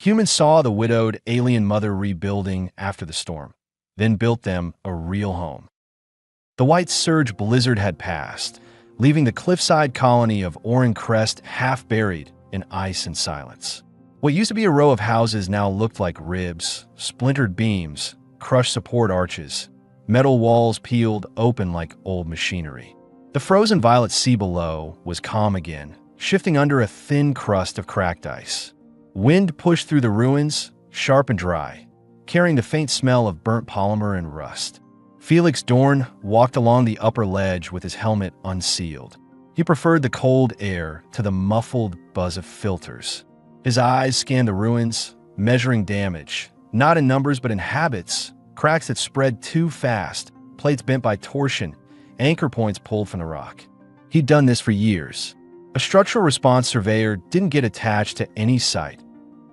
Humans saw the widowed alien mother rebuilding after the storm, then built them a real home. The White Surge blizzard had passed, leaving the cliffside colony of Oran Crest half buried in ice and silence. What used to be a row of houses now looked like ribs, splintered beams, crushed support arches, metal walls peeled open like old machinery. The frozen violet sea below was calm again, shifting under a thin crust of cracked ice. Wind pushed through the ruins, sharp and dry, carrying the faint smell of burnt polymer and rust. Felix Dorn walked along the upper ledge with his helmet unsealed. He preferred the cold air to the muffled buzz of filters. His eyes scanned the ruins, measuring damage, not in numbers but in habits, cracks that spread too fast, plates bent by torsion, anchor points pulled from the rock. He'd done this for years. A structural response surveyor didn't get attached to any site.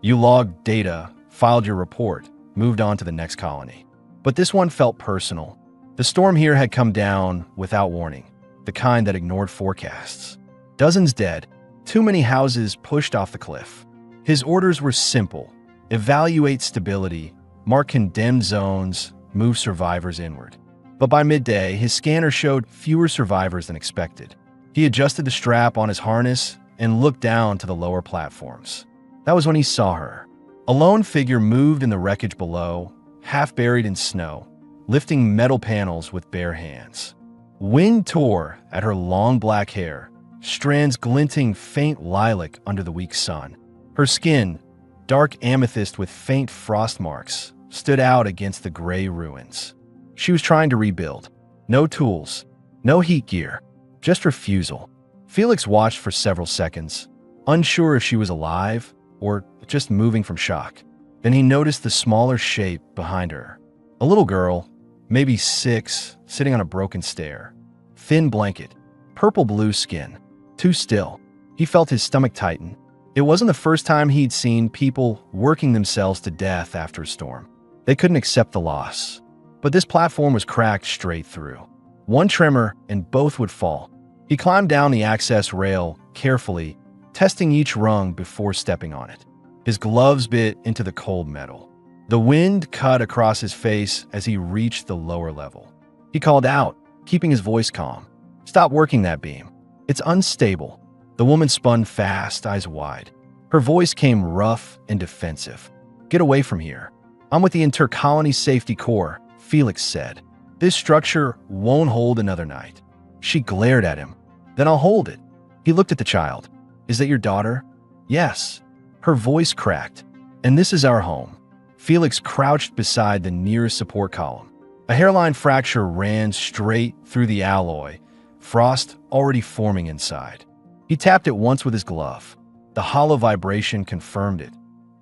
You logged data, filed your report, moved on to the next colony. But this one felt personal. The storm here had come down without warning, the kind that ignored forecasts. Dozens dead, too many houses pushed off the cliff. His orders were simple: evaluate stability, mark condemned zones, move survivors inward. But by midday, his scanner showed fewer survivors than expected. He adjusted the strap on his harness and looked down to the lower platforms. That was when he saw her. A lone figure moved in the wreckage below, half buried in snow, lifting metal panels with bare hands. Wind tore at her long black hair, strands glinting faint lilac under the weak sun. Her skin, dark amethyst with faint frost marks, stood out against the gray ruins. She was trying to rebuild. No tools, no heat gear, just refusal. Felix watched for several seconds, unsure if she was alive or just moving from shock. Then he noticed the smaller shape behind her. A little girl, maybe 6, sitting on a broken stair. Thin blanket, purple-blue skin. Too still. He felt his stomach tighten. It wasn't the first time he'd seen people working themselves to death after a storm. They couldn't accept the loss. But this platform was cracked straight through. One tremor and both would fall. He climbed down the access rail carefully, testing each rung before stepping on it. His gloves bit into the cold metal. The wind cut across his face as he reached the lower level. He called out, keeping his voice calm. "Stop working that beam. It's unstable." The woman spun fast, eyes wide. Her voice came rough and defensive. "Get away from here. I'm with the Intercolony Safety Corps," Felix said. "This structure won't hold another night." She glared at him. "Then I'll hold it." He looked at the child. "Is that your daughter?" "Yes." Her voice cracked. "And this is our home." Felix crouched beside the nearest support column. A hairline fracture ran straight through the alloy, frost already forming inside. He tapped it once with his glove. The hollow vibration confirmed it.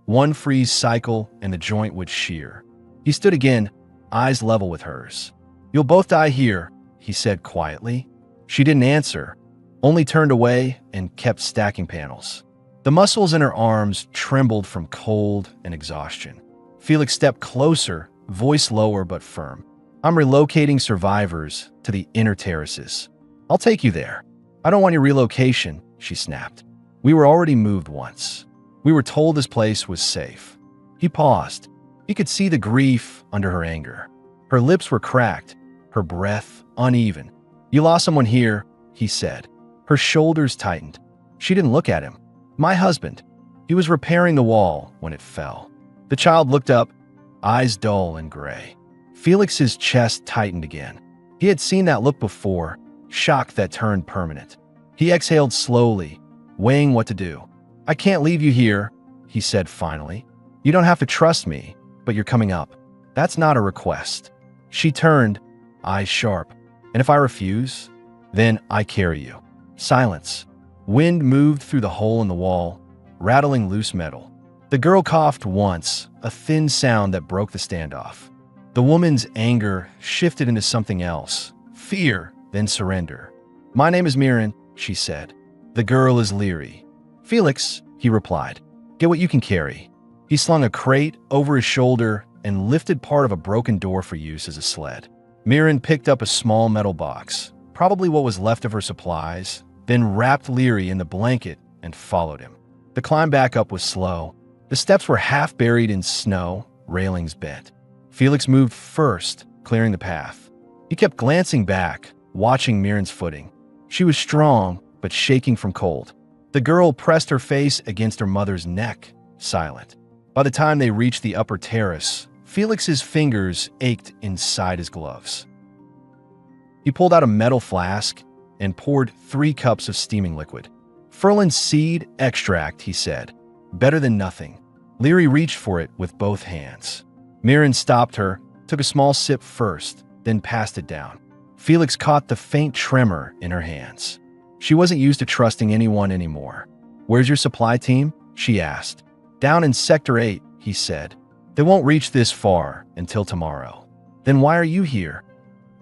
One freeze cycle and the joint would shear. He stood again, eyes level with hers. "You'll both die here," he said quietly. She didn't answer, only turned away and kept stacking panels. The muscles in her arms trembled from cold and exhaustion. Felix stepped closer, voice lower but firm. "I'm relocating survivors to the inner terraces. I'll take you there." "I don't want your relocation," she snapped. "We were already moved once. We were told this place was safe." He paused. He could see the grief under her anger. Her lips were cracked, her breath uneven. "You lost someone here," he said. Her shoulders tightened. She didn't look at him. "My husband. He was repairing the wall when it fell." The child looked up, eyes dull and gray. Felix's chest tightened again. He had seen that look before, shock that turned permanent. He exhaled slowly, weighing what to do. "I can't leave you here," he said finally. "You don't have to trust me, but you're coming up." "That's not a request." She turned, eyes sharp. "And if I refuse, then I carry you." Silence. Wind moved through the hole in the wall, rattling loose metal. The girl coughed once, a thin sound that broke the standoff. The woman's anger shifted into something else, fear, then surrender. "My name is Mirren," she said. "The girl is Leary." "Felix," he replied, "get what you can carry." He slung a crate over his shoulder and lifted part of a broken door for use as a sled. Mirren picked up a small metal box, probably what was left of her supplies, then wrapped Leary in the blanket and followed him. The climb back up was slow. The The steps were half buried in snow, railings bent. Felix moved first, clearing the path. He kept glancing back, watching Mirren's footing. She was strong, but shaking from cold. The girl pressed her face against her mother's neck, silent. By the time they reached the upper terrace, Felix's fingers ached inside his gloves. He pulled out a metal flask and poured 3 cups of steaming liquid. "Furlan seed extract," he said. "Better than nothing." Leary reached for it with both hands. Mirren stopped her, took a small sip first, then passed it down. Felix caught the faint tremor in her hands. She wasn't used to trusting anyone anymore. "Where's your supply team?" she asked. "Down in Sector 8, he said. "They won't reach this far until tomorrow." "Then why are you here?"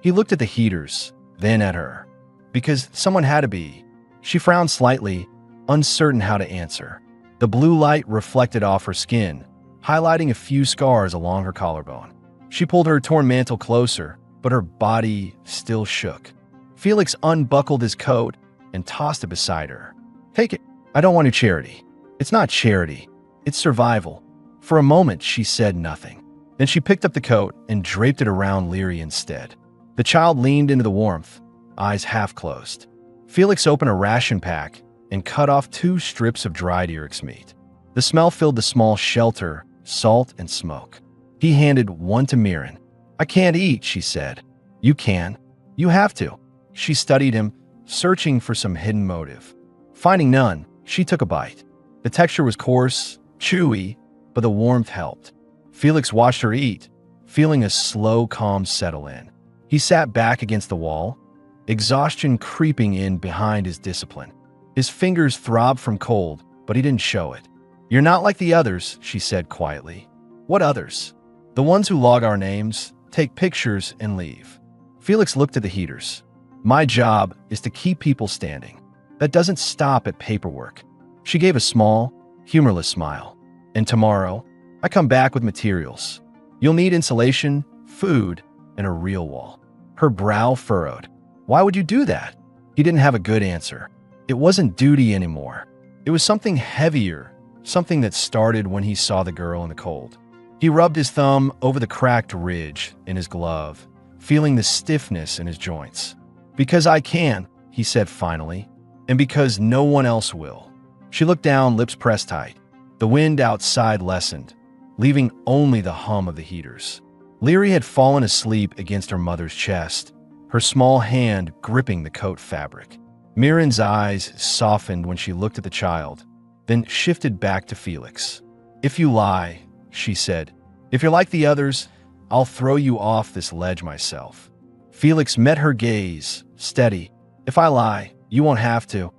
He looked at the heaters, then at her. "Because someone had to be." She frowned slightly, uncertain how to answer. The blue light reflected off her skin, highlighting a few scars along her collarbone. She pulled her torn mantle closer, but her body still shook. Felix unbuckled his coat and tossed it beside her. "Take it. I don't want your charity." "It's not charity. It's survival." For a moment, she said nothing. Then she picked up the coat and draped it around Leary instead. The child leaned into the warmth, eyes half closed. Felix opened a ration pack and cut off 2 strips of dried Eric's meat. The smell filled the small shelter, salt and smoke. He handed one to Mirren. "I can't eat," she said. "You can. You have to." She studied him, searching for some hidden motive. Finding none, she took a bite. The texture was coarse, chewy, but the warmth helped. Felix watched her eat, feeling a slow calm settle in. He sat back against the wall, exhaustion creeping in behind his discipline. His fingers throbbed from cold, but he didn't show it. "You're not like the others," she said quietly. "What others?" "The ones who log our names, take pictures, and leave." Felix looked at the heaters. "My job is to keep people standing. That doesn't stop at paperwork." She gave a small, humorless smile. "And tomorrow, I come back with materials. You'll need insulation, food, and a real wall." Her brow furrowed. "Why would you do that?" He didn't have a good answer. It wasn't duty anymore. It was something heavier, something that started when he saw the girl in the cold. He rubbed his thumb over the cracked ridge in his glove, feeling the stiffness in his joints. "Because I can," he said finally, "and because no one else will." She looked down, lips pressed tight. The wind outside lessened, leaving only the hum of the heaters. Leary had fallen asleep against her mother's chest, her small hand gripping the coat fabric. Mirren's eyes softened when she looked at the child, then shifted back to Felix. "If you lie," she said, "if you're like the others, I'll throw you off this ledge myself." Felix met her gaze, steady. "If I lie, you won't have to."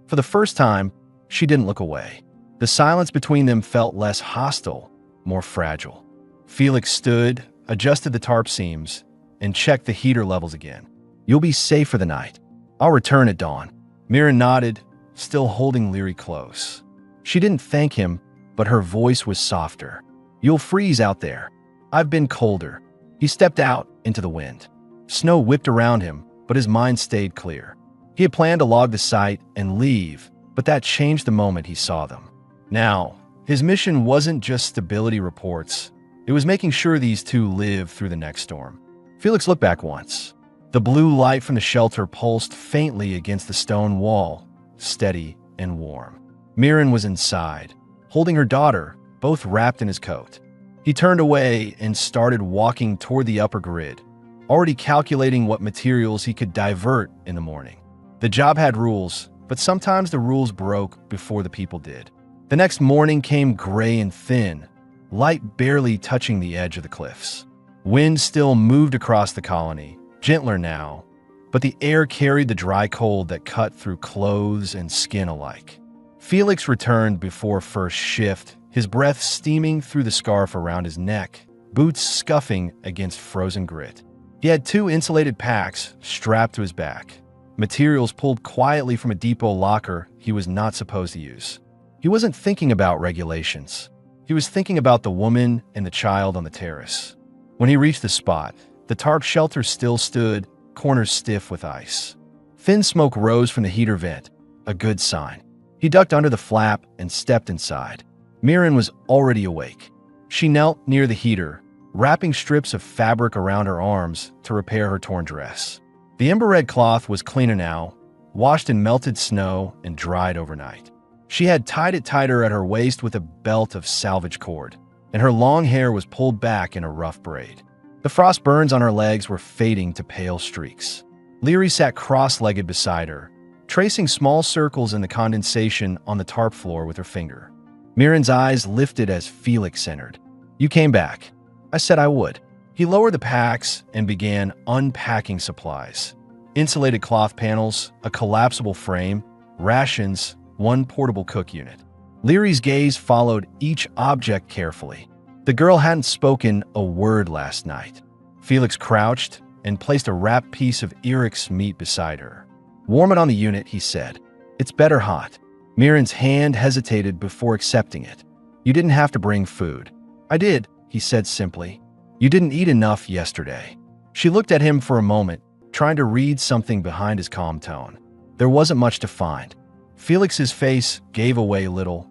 For the first time, she didn't look away. The silence between them felt less hostile, more fragile. Felix stood, adjusted the tarp seams, and checked the heater levels again. "You'll be safe for the night. I'll return at dawn." Mirren nodded, still holding Leary close. She didn't thank him, but her voice was softer. "You'll freeze out there. I've been colder." He stepped out into the wind. Snow whipped around him, but his mind stayed clear. He had planned to log the site and leave, but that changed the moment he saw them. Now, his mission wasn't just stability reports. It was making sure these 2 lived through the next storm. Felix looked back once. The blue light from the shelter pulsed faintly against the stone wall, steady and warm. Mirren was inside, holding her daughter, both wrapped in his coat. He turned away and started walking toward the upper grid, already calculating what materials he could divert in the morning. The job had rules, but sometimes the rules broke before the people did. The next morning came gray and thin, light barely touching the edge of the cliffs. Wind still moved across the colony, gentler now, but the air carried the dry cold that cut through clothes and skin alike. Felix returned before first shift, his breath steaming through the scarf around his neck, boots scuffing against frozen grit. He had 2 insulated packs strapped to his back, materials pulled quietly from a depot locker he was not supposed to use. He wasn't thinking about regulations. He was thinking about the woman and the child on the terrace. When he reached the spot, the tarp shelter still stood, corners stiff with ice. Thin smoke rose from the heater vent, a good sign. He ducked under the flap and stepped inside. Mirren was already awake. She knelt near the heater, wrapping strips of fabric around her arms to repair her torn dress. The ember-red cloth was cleaner now, washed in melted snow and dried overnight. She had tied it tighter at her waist with a belt of salvage cord, and her long hair was pulled back in a rough braid. The frost burns on her legs were fading to pale streaks. Leary sat cross-legged beside her, tracing small circles in the condensation on the tarp floor with her finger. Mirren's eyes lifted as Felix entered. "You came back. I said I would." He lowered the packs and began unpacking supplies. Insulated cloth panels, a collapsible frame, rations, one portable cook unit. Leary's gaze followed each object carefully. The girl hadn't spoken a word last night. Felix crouched and placed a wrapped piece of Eric's meat beside her. "Warm it on the unit," he said. "It's better hot." Mirren's hand hesitated before accepting it. "You didn't have to bring food." "I did," he said simply. "You didn't eat enough yesterday." She looked at him for a moment, trying to read something behind his calm tone. There wasn't much to find. Felix's face gave away a little.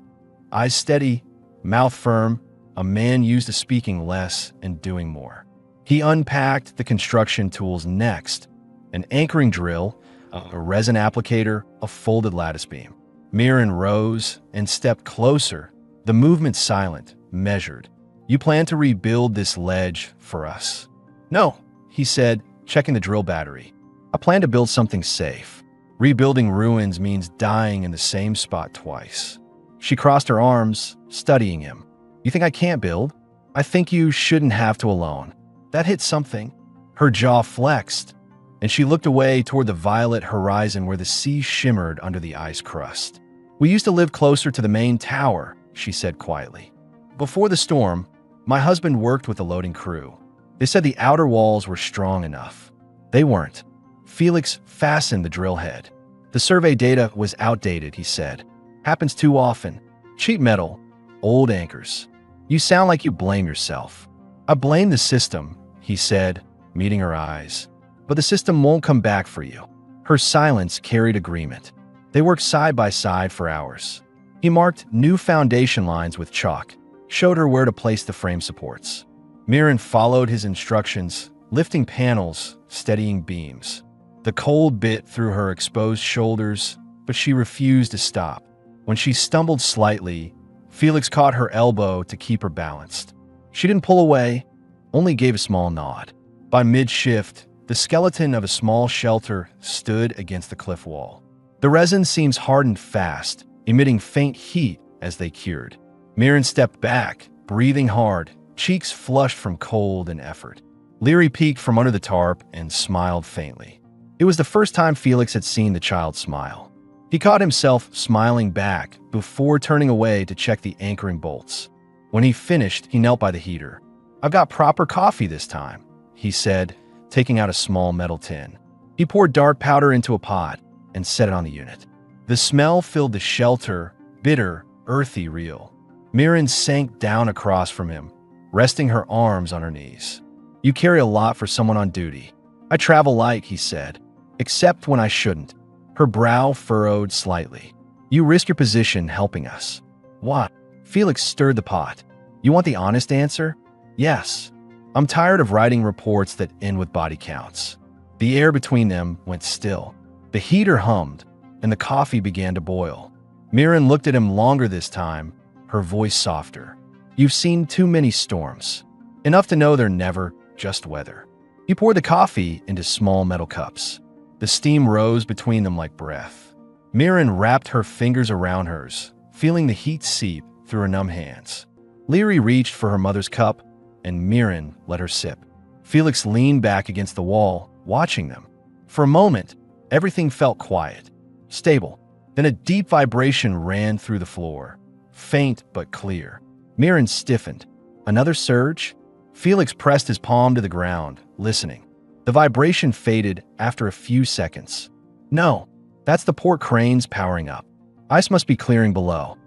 Eyes steady, mouth firm, a man used to speaking less and doing more. He unpacked the construction tools next: an anchoring drill, a resin applicator, a folded lattice beam. Mirren rose and stepped closer, the movement silent, measured. "You plan to rebuild this ledge for us?" "No," he said, checking the drill battery. "I plan to build something safe. Rebuilding ruins means dying in the same spot twice." She crossed her arms, studying him. "You think I can't build? I think you shouldn't have to alone." That hit something. Her jaw flexed, and she looked away toward the violet horizon where the sea shimmered under the ice crust. "We used to live closer to the main tower," she said quietly. "Before the storm, my husband worked with a loading crew. They said the outer walls were strong enough. They weren't." Felix fastened the drill head. "The survey data was outdated," he said. "Happens too often. Cheap metal, old anchors." "You sound like you blame yourself." "I blame the system," he said, meeting her eyes. "But the system won't come back for you." Her silence carried agreement. They worked side by side for hours. He marked new foundation lines with chalk, showed her where to place the frame supports. Mirren followed his instructions, lifting panels, steadying beams. The cold bit through her exposed shoulders, but she refused to stop. When she stumbled slightly, Felix caught her elbow to keep her balanced. She didn't pull away, only gave a small nod. By mid-shift, the skeleton of a small shelter stood against the cliff wall. The resin seams hardened fast, emitting faint heat as they cured. Mirren stepped back, breathing hard, cheeks flushed from cold and effort. Leary peeked from under the tarp and smiled faintly. It was the first time Felix had seen the child smile. He caught himself smiling back before turning away to check the anchoring bolts. When he finished, he knelt by the heater. "I've got proper coffee this time," he said, taking out a small metal tin. He poured dark powder into a pot and set it on the unit. The smell filled the shelter, bitter, earthy, real. Mirren sank down across from him, resting her arms on her knees. "You carry a lot for someone on duty." "I travel light," he said, "except when I shouldn't." Her brow furrowed slightly. "You risk your position helping us." "What?" Felix stirred the pot. "You want the honest answer?" "Yes. I'm tired of writing reports that end with body counts." The air between them went still. The heater hummed, and the coffee began to boil. Mirren looked at him longer this time, her voice softer. "You've seen too many storms. Enough to know they're never just weather." He poured the coffee into small metal cups. The steam rose between them like breath. Mirren wrapped her fingers around hers, feeling the heat seep through her numb hands. Leary reached for her mother's cup, and Mirren let her sip. Felix leaned back against the wall, watching them. For a moment, everything felt quiet, stable. Then a deep vibration ran through the floor, faint but clear. Mirren stiffened. Another surge? Felix pressed his palm to the ground, listening. The vibration faded after a few seconds. "No, that's the port cranes powering up. Ice must be clearing below."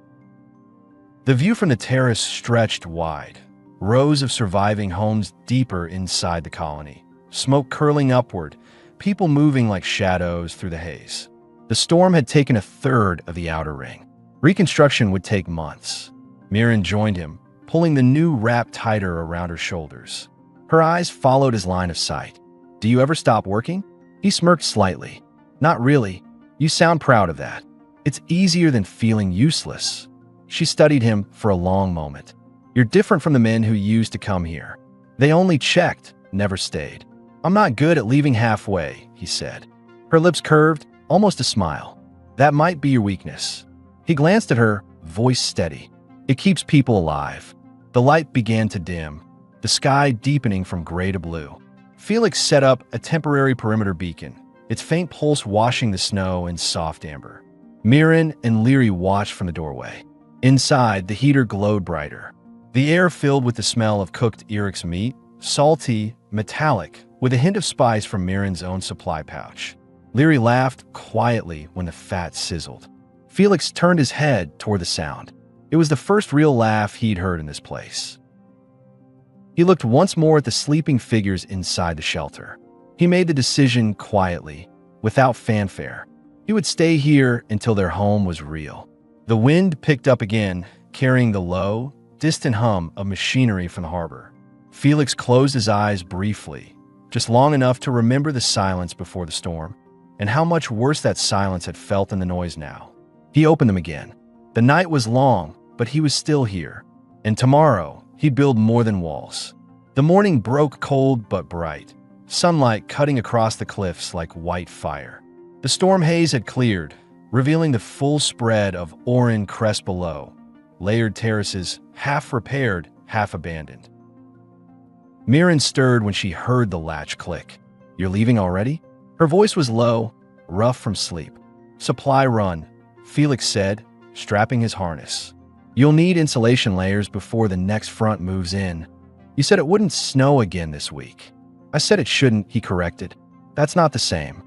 The view from the terrace stretched wide, rows of surviving homes deeper inside the colony, smoke curling upward, people moving like shadows through the haze. The storm had taken a third of the outer ring. Reconstruction would take months. Mirren joined him, pulling the new wrap tighter around her shoulders. Her eyes followed his line of sight. "Do you ever stop working?" He smirked slightly. "Not really. You sound proud of that. It's easier than feeling useless." She studied him for a long moment. "You're different from the men who used to come here. They only checked, never stayed." "I'm not good at leaving halfway," he said. Her lips curved, almost a smile. "That might be your weakness." He glanced at her, voice steady. "It keeps people alive." The light began to dim, the sky deepening from gray to blue. Felix set up a temporary perimeter beacon, its faint pulse washing the snow in soft amber. Mirren and Leary watched from the doorway. Inside, the heater glowed brighter. The air filled with the smell of cooked Eric's meat, salty, metallic, with a hint of spice from Mirren's own supply pouch. Leary laughed quietly when the fat sizzled. Felix turned his head toward the sound. It was the first real laugh he'd heard in this place. He looked once more at the sleeping figures inside the shelter. He made the decision quietly, without fanfare. He would stay here until their home was real. The wind picked up again, carrying the low, distant hum of machinery from the harbor. Felix closed his eyes briefly, just long enough to remember the silence before the storm, and how much worse that silence had felt than the noise now. He opened them again. The night was long, but he was still here. And tomorrow, he'd build more than walls. The morning broke cold but bright, sunlight cutting across the cliffs like white fire. The storm haze had cleared, revealing the full spread of Orin crest below, layered terraces, half repaired, half abandoned. Mirren stirred when she heard the latch click. "You're leaving already?" Her voice was low, rough from sleep. "Supply run," Felix said, strapping his harness. "You'll need insulation layers before the next front moves in." "You said it wouldn't snow again this week." "I said it shouldn't," he corrected. "That's not the same."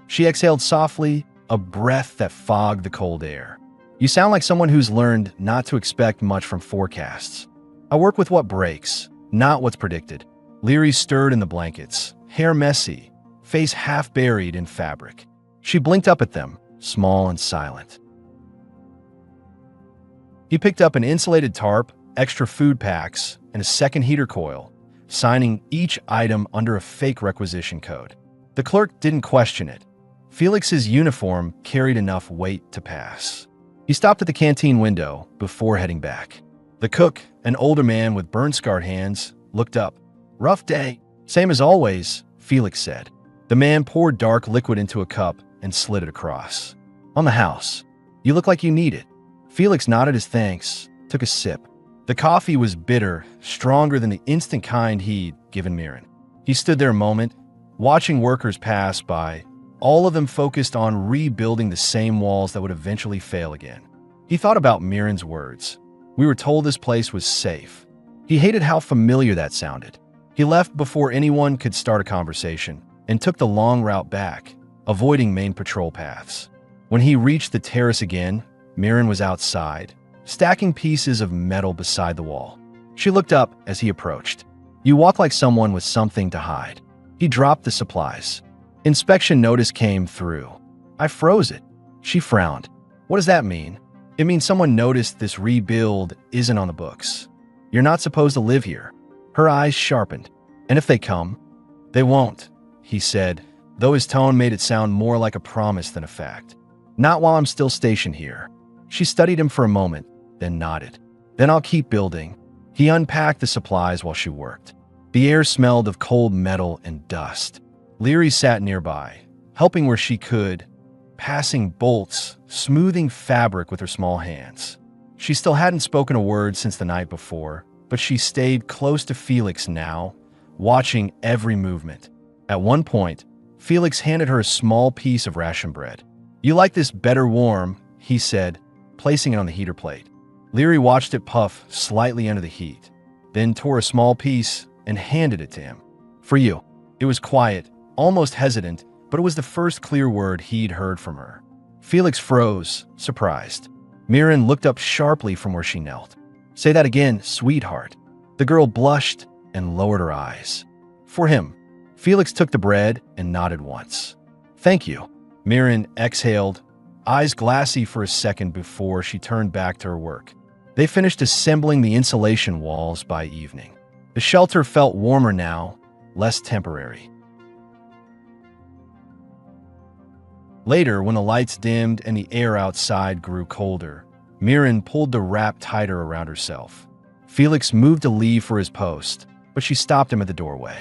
She exhaled softly, a breath that fogged the cold air. "You sound like someone who's learned not to expect much from forecasts." "I work with what breaks, not what's predicted." Leary stirred in the blankets, hair messy, face half buried in fabric. She blinked up at them, small and silent. He picked up an insulated tarp, extra food packs, and a second heater coil, signing each item under a fake requisition code. The clerk didn't question it. Felix's uniform carried enough weight to pass. He stopped at the canteen window before heading back. The cook, an older man with burn-scarred hands, looked up. "Rough day." "Same as always," Felix said. The man poured dark liquid into a cup and slid it across. "On the house. You look like you need it." Felix nodded his thanks, took a sip. The coffee was bitter, stronger than the instant kind he'd given Mirren. He stood there a moment, watching workers pass by, all of them focused on rebuilding the same walls that would eventually fail again. He thought about Mirren's words. "We were told this place was safe." He hated how familiar that sounded. He left before anyone could start a conversation and took the long route back, avoiding main patrol paths. When he reached the terrace again, Mirren was outside, stacking pieces of metal beside the wall. She looked up as he approached. "You walk like someone with something to hide." He dropped the supplies. Inspection notice came through. "I froze it." She frowned. "What does that mean?" "It means someone noticed this rebuild isn't on the books. You're not supposed to live here." Her eyes sharpened. "And if they come?" "They won't," he said, though his tone made it sound more like a promise than a fact. "Not while I'm still stationed here." She studied him for a moment, then nodded. "Then I'll keep building." He unpacked the supplies while she worked. The air smelled of cold metal and dust. Leary sat nearby, helping where she could, passing bolts, smoothing fabric with her small hands. She still hadn't spoken a word since the night before, but she stayed close to Felix now, watching every movement. At one point, Felix handed her a small piece of ration bread. "You like this better warm," he said, placing it on the heater plate. Leary watched it puff slightly under the heat, then tore a small piece and handed it to him. "For you." It was quiet, almost hesitant, but it was the first clear word he'd heard from her. Felix froze, surprised. Mirren looked up sharply from where she knelt. "Say that again, sweetheart." The girl blushed and lowered her eyes. "For him." Felix took the bread and nodded once. "Thank you." Mirren exhaled, eyes glassy for a second before she turned back to her work. They finished assembling the insulation walls by evening. The shelter felt warmer now, less temporary. Later, when the lights dimmed and the air outside grew colder, Mirren pulled the wrap tighter around herself. Felix moved to leave for his post, but she stopped him at the doorway.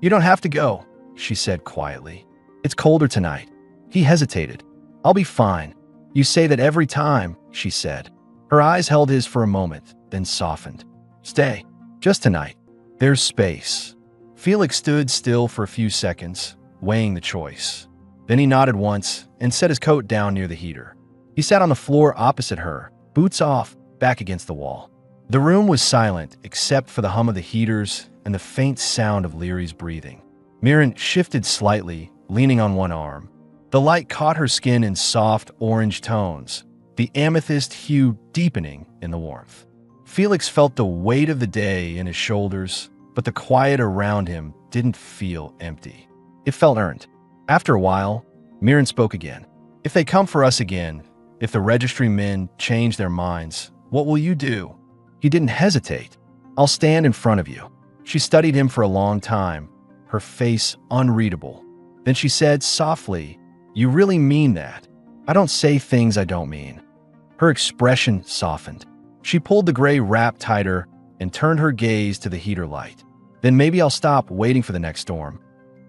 "You don't have to go," she said quietly. "It's colder tonight." He hesitated. "I'll be fine. You say that every time," she said. Her eyes held his for a moment, then softened. "Stay. Just tonight. There's space." Felix stood still for a few seconds, weighing the choice. Then he nodded once and set his coat down near the heater. He sat on the floor opposite her, boots off, back against the wall. The room was silent except for the hum of the heaters and the faint sound of Leary's breathing. Mirren shifted slightly, leaning on one arm. The light caught her skin in soft orange tones, the amethyst hue deepening in the warmth. Felix felt the weight of the day in his shoulders, but the quiet around him didn't feel empty. It felt earned. After a while, Mirren spoke again. "If they come for us again, if the registry men change their minds, what will you do?" He didn't hesitate. "I'll stand in front of you." She studied him for a long time, her face unreadable. Then she said softly, "You really mean that? I don't say things I don't mean." Her expression softened. She pulled the gray wrap tighter and turned her gaze to the heater light. "Then maybe I'll stop waiting for the next storm."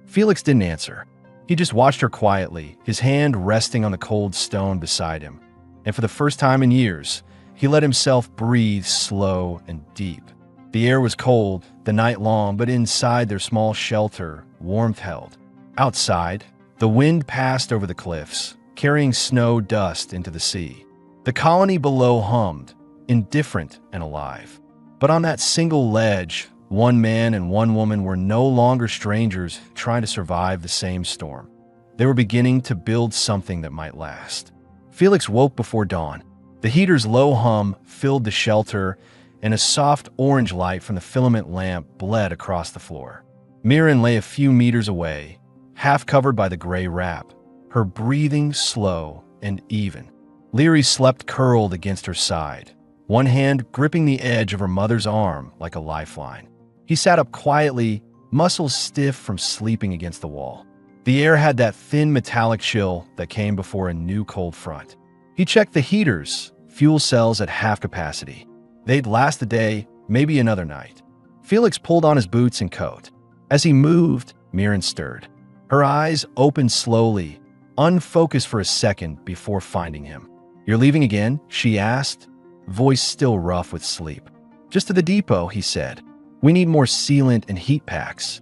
Felix didn't answer. He just watched her quietly, his hand resting on the cold stone beside him. And for the first time in years, he let himself breathe slow and deep. The air was cold, the night long, but inside their small shelter, warmth held. Outside, the wind passed over the cliffs, carrying snow dust into the sea. The colony below hummed, indifferent and alive. But on that single ledge, one man and one woman were no longer strangers trying to survive the same storm. They were beginning to build something that might last. Felix woke before dawn. The heater's low hum filled the shelter, and a soft orange light from the filament lamp bled across the floor. Mirren lay a few meters away, half covered by the gray wrap, her breathing slow and even. Leary slept curled against her side, one hand gripping the edge of her mother's arm like a lifeline. He sat up quietly, muscles stiff from sleeping against the wall. The air had that thin metallic chill that came before a new cold front. He checked the heaters, fuel cells at half capacity. They'd last a day, maybe another night. Felix pulled on his boots and coat. As he moved, Mirren stirred. Her eyes opened slowly, unfocused for a second before finding him. "You're leaving again?" she asked, voice still rough with sleep. "Just to the depot," he said. "We need more sealant and heat packs."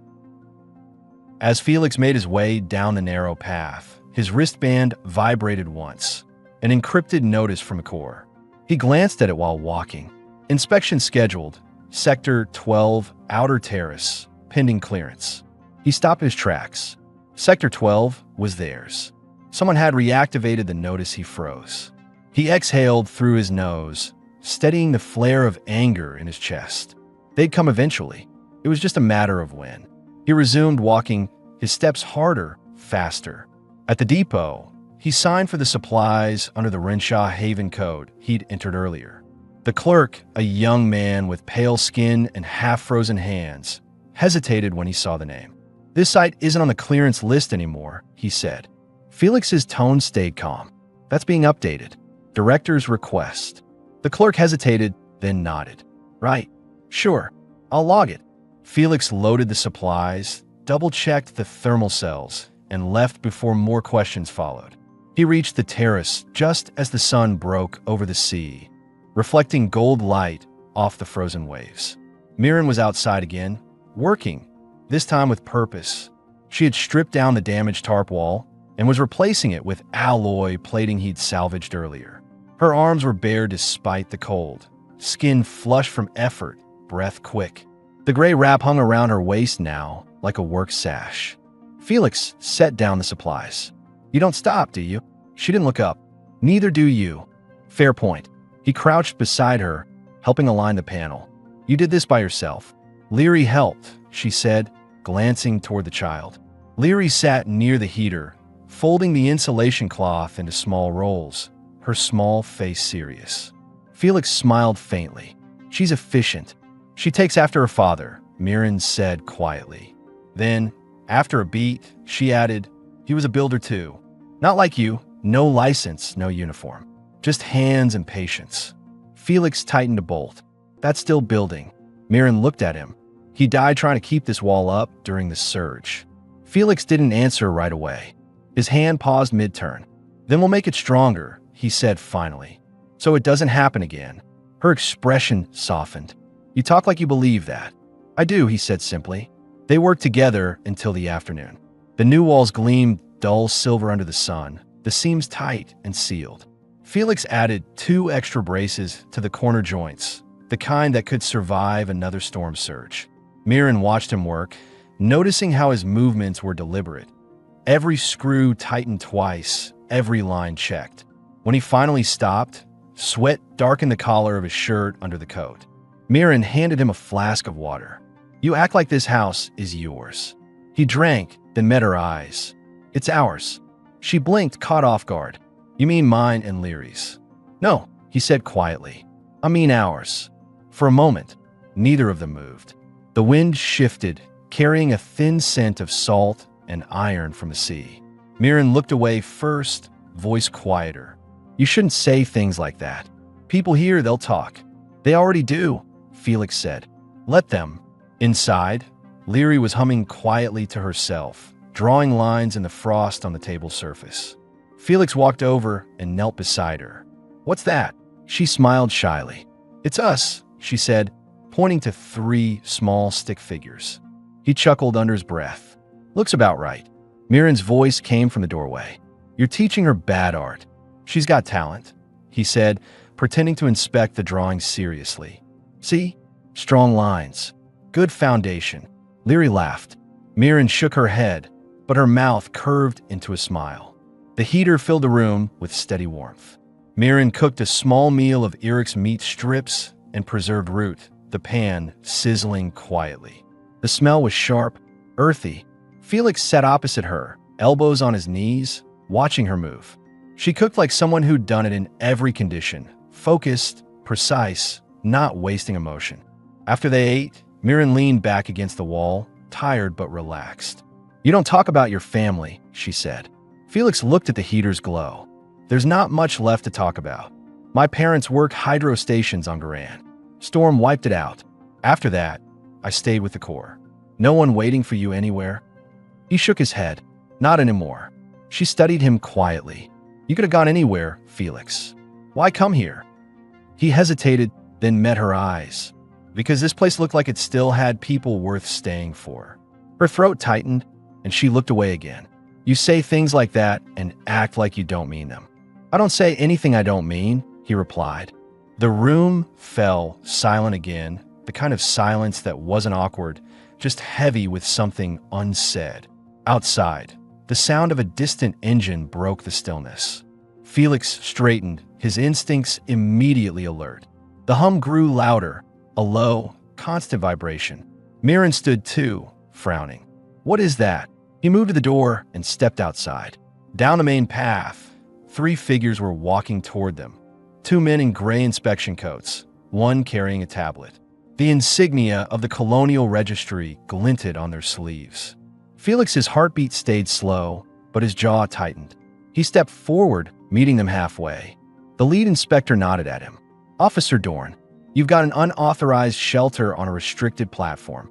As Felix made his way down the narrow path, his wristband vibrated once, an encrypted notice from Core. He glanced at it while walking. Inspection scheduled, Sector 12, Outer Terrace, pending clearance. He stopped his tracks. Sector 12 was theirs. Someone had reactivated the notice. He froze. He exhaled through his nose, steadying the flare of anger in his chest. They'd come eventually. It was just a matter of when. He resumed walking, his steps harder, faster. At the depot, he signed for the supplies under the Renshaw Haven code he'd entered earlier. The clerk, a young man with pale skin and half-frozen hands, hesitated when he saw the name. "This site isn't on the clearance list anymore," he said. Felix's tone stayed calm. "That's being updated. Director's request." The clerk hesitated, then nodded. "Right. Sure. I'll log it." Felix loaded the supplies, double-checked the thermal cells, and left before more questions followed. He reached the terrace just as the sun broke over the sea, reflecting gold light off the frozen waves. Mirren was outside again, working, this time with purpose. She had stripped down the damaged tarp wall and was replacing it with alloy plating he'd salvaged earlier. Her arms were bare despite the cold, skin flushed from effort, breath quick. The gray wrap hung around her waist now, like a work sash. Felix set down the supplies. "You don't stop, do you?" She didn't look up. "Neither do you." "Fair point." He crouched beside her, helping align the panel. "You did this by yourself." "Leary helped," she said, glancing toward the child. Leary sat near the heater, folding the insulation cloth into small rolls, her small face serious. Felix smiled faintly. She's efficient. She takes after her father, Mirren said quietly. Then, after a beat, she added, he was a builder too. Not like you, no license, no uniform. Just hands and patience. Felix tightened a bolt. That's still building. Mirren looked at him. He died trying to keep this wall up during the surge. Felix didn't answer right away. His hand paused mid-turn. Then we'll make it stronger, he said finally. So it doesn't happen again. Her expression softened. You talk like you believe that. I do, he said simply. They worked together until the afternoon. The new walls gleamed dull silver under the sun, the seams tight and sealed. Felix added 2 extra braces to the corner joints, the kind that could survive another storm surge. Mirren watched him work, noticing how his movements were deliberate. Every screw tightened twice, every line checked. When he finally stopped, sweat darkened the collar of his shirt under the coat. Mirren handed him a flask of water. You act like this house is yours. He drank, then met her eyes. It's ours. She blinked, caught off guard. You mean mine and Leary's? No, he said quietly. I mean ours. For a moment, neither of them moved. The wind shifted, carrying a thin scent of salt and iron from the sea. Mirren looked away first, voice quieter. You shouldn't say things like that. People here, they'll talk. They already do, Felix said. Let them. Inside, Leary was humming quietly to herself, drawing lines in the frost on the table surface. Felix walked over and knelt beside her. What's that? She smiled shyly. It's us, she said, pointing to 3 small stick figures. He chuckled under his breath. Looks about right. Mirren's voice came from the doorway. You're teaching her bad art. She's got talent, he said, pretending to inspect the drawing seriously. See? Strong lines. Good foundation. Leary laughed. Mirren shook her head, but her mouth curved into a smile. The heater filled the room with steady warmth. Mirren cooked a small meal of Eric's meat strips and preserved root, the pan sizzling quietly. The smell was sharp, earthy. Felix sat opposite her, elbows on his knees, watching her move. She cooked like someone who'd done it in every condition, focused, precise, not wasting emotion. After they ate, Mirren leaned back against the wall, tired but relaxed. You don't talk about your family, she said. Felix looked at the heater's glow. There's not much left to talk about. My parents worked hydro stations on Garan. Storm wiped it out. After that, I stayed with the Corps. No one waiting for you anywhere? He shook his head. Not anymore. She studied him quietly. You could have gone anywhere, Felix. Why come here? He hesitated, then met her eyes. Because this place looked like it still had people worth staying for. Her throat tightened, and she looked away again. You say things like that and act like you don't mean them. I don't say anything I don't mean, he replied. The room fell silent again, the kind of silence that wasn't awkward, just heavy with something unsaid. Outside, the sound of a distant engine broke the stillness. Felix straightened, his instincts immediately alert. The hum grew louder, a low, constant vibration. Mirren stood too, frowning. What is that? He moved to the door and stepped outside. Down the main path, 3 figures were walking toward them. 2 men in gray inspection coats, one carrying a tablet. The insignia of the Colonial Registry glinted on their sleeves. Felix's heartbeat stayed slow, but his jaw tightened. He stepped forward, meeting them halfway. The lead inspector nodded at him. Officer Dorn, you've got an unauthorized shelter on a restricted platform.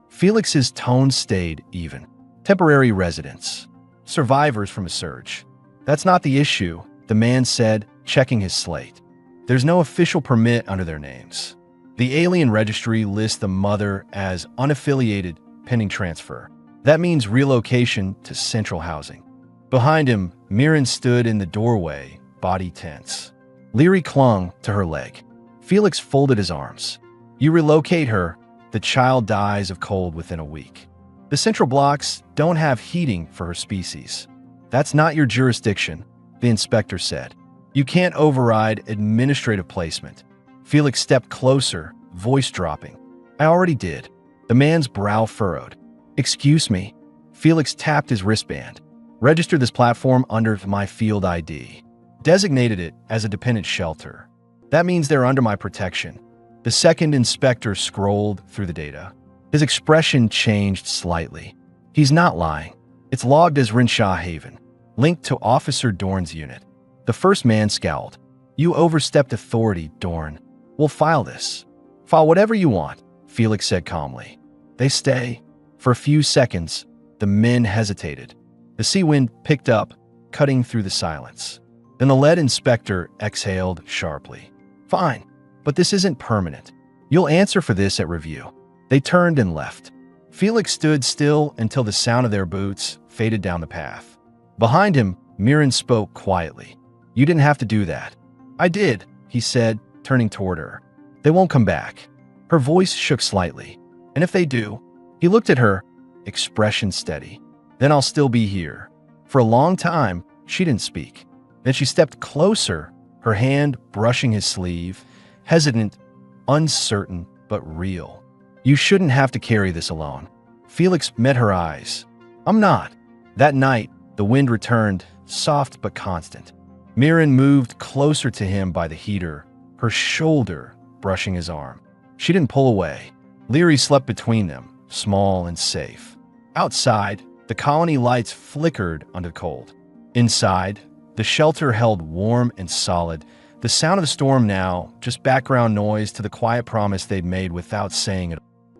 Felix's tone stayed even. Temporary residents. Survivors from a surge. That's not the issue, the man said, checking his slate. There's no official permit under their names. The Alien Registry lists the mother as unaffiliated pending transfer. That means relocation to central housing. Behind him, Mirren stood in the doorway, body tense. Leary clung to her leg. Felix folded his arms. You relocate her, the child dies of cold within a week. The central blocks don't have heating for her species. That's not your jurisdiction, the inspector said. You can't override administrative placement. Felix stepped closer, voice dropping. I already did. The man's brow furrowed. Excuse me. Felix tapped his wristband. Register this platform under my field ID. Designated it as a dependent shelter. That means they're under my protection. The second inspector scrolled through the data. His expression changed slightly. He's not lying. It's logged as Renshaw Haven, linked to Officer Dorn's unit. The first man scowled. You overstepped authority, Dorn. We'll file this. File whatever you want, Felix said calmly. They stay. For a few seconds, the men hesitated. The sea wind picked up, cutting through the silence. Then the lead inspector exhaled sharply. Fine, but this isn't permanent. You'll answer for this at review. They turned and left. Felix stood still until the sound of their boots faded down the path. Behind him, Mirren spoke quietly. You didn't have to do that. I did, he said, turning toward her. They won't come back. Her voice shook slightly. And if they do, he looked at her, expression steady. Then I'll still be here. For a long time, she didn't speak. Then she stepped closer, her hand brushing his sleeve, hesitant, uncertain, but real. You shouldn't have to carry this alone. Felix met her eyes. I'm not. That night, the wind returned, soft but constant. Mirren moved closer to him by the heater, her shoulder brushing his arm. She didn't pull away. Leary slept between them, small and safe. Outside, the colony lights flickered under the cold. Inside, the shelter held warm and solid, the sound of the storm now just background noise to the quiet promise they'd made without saying it.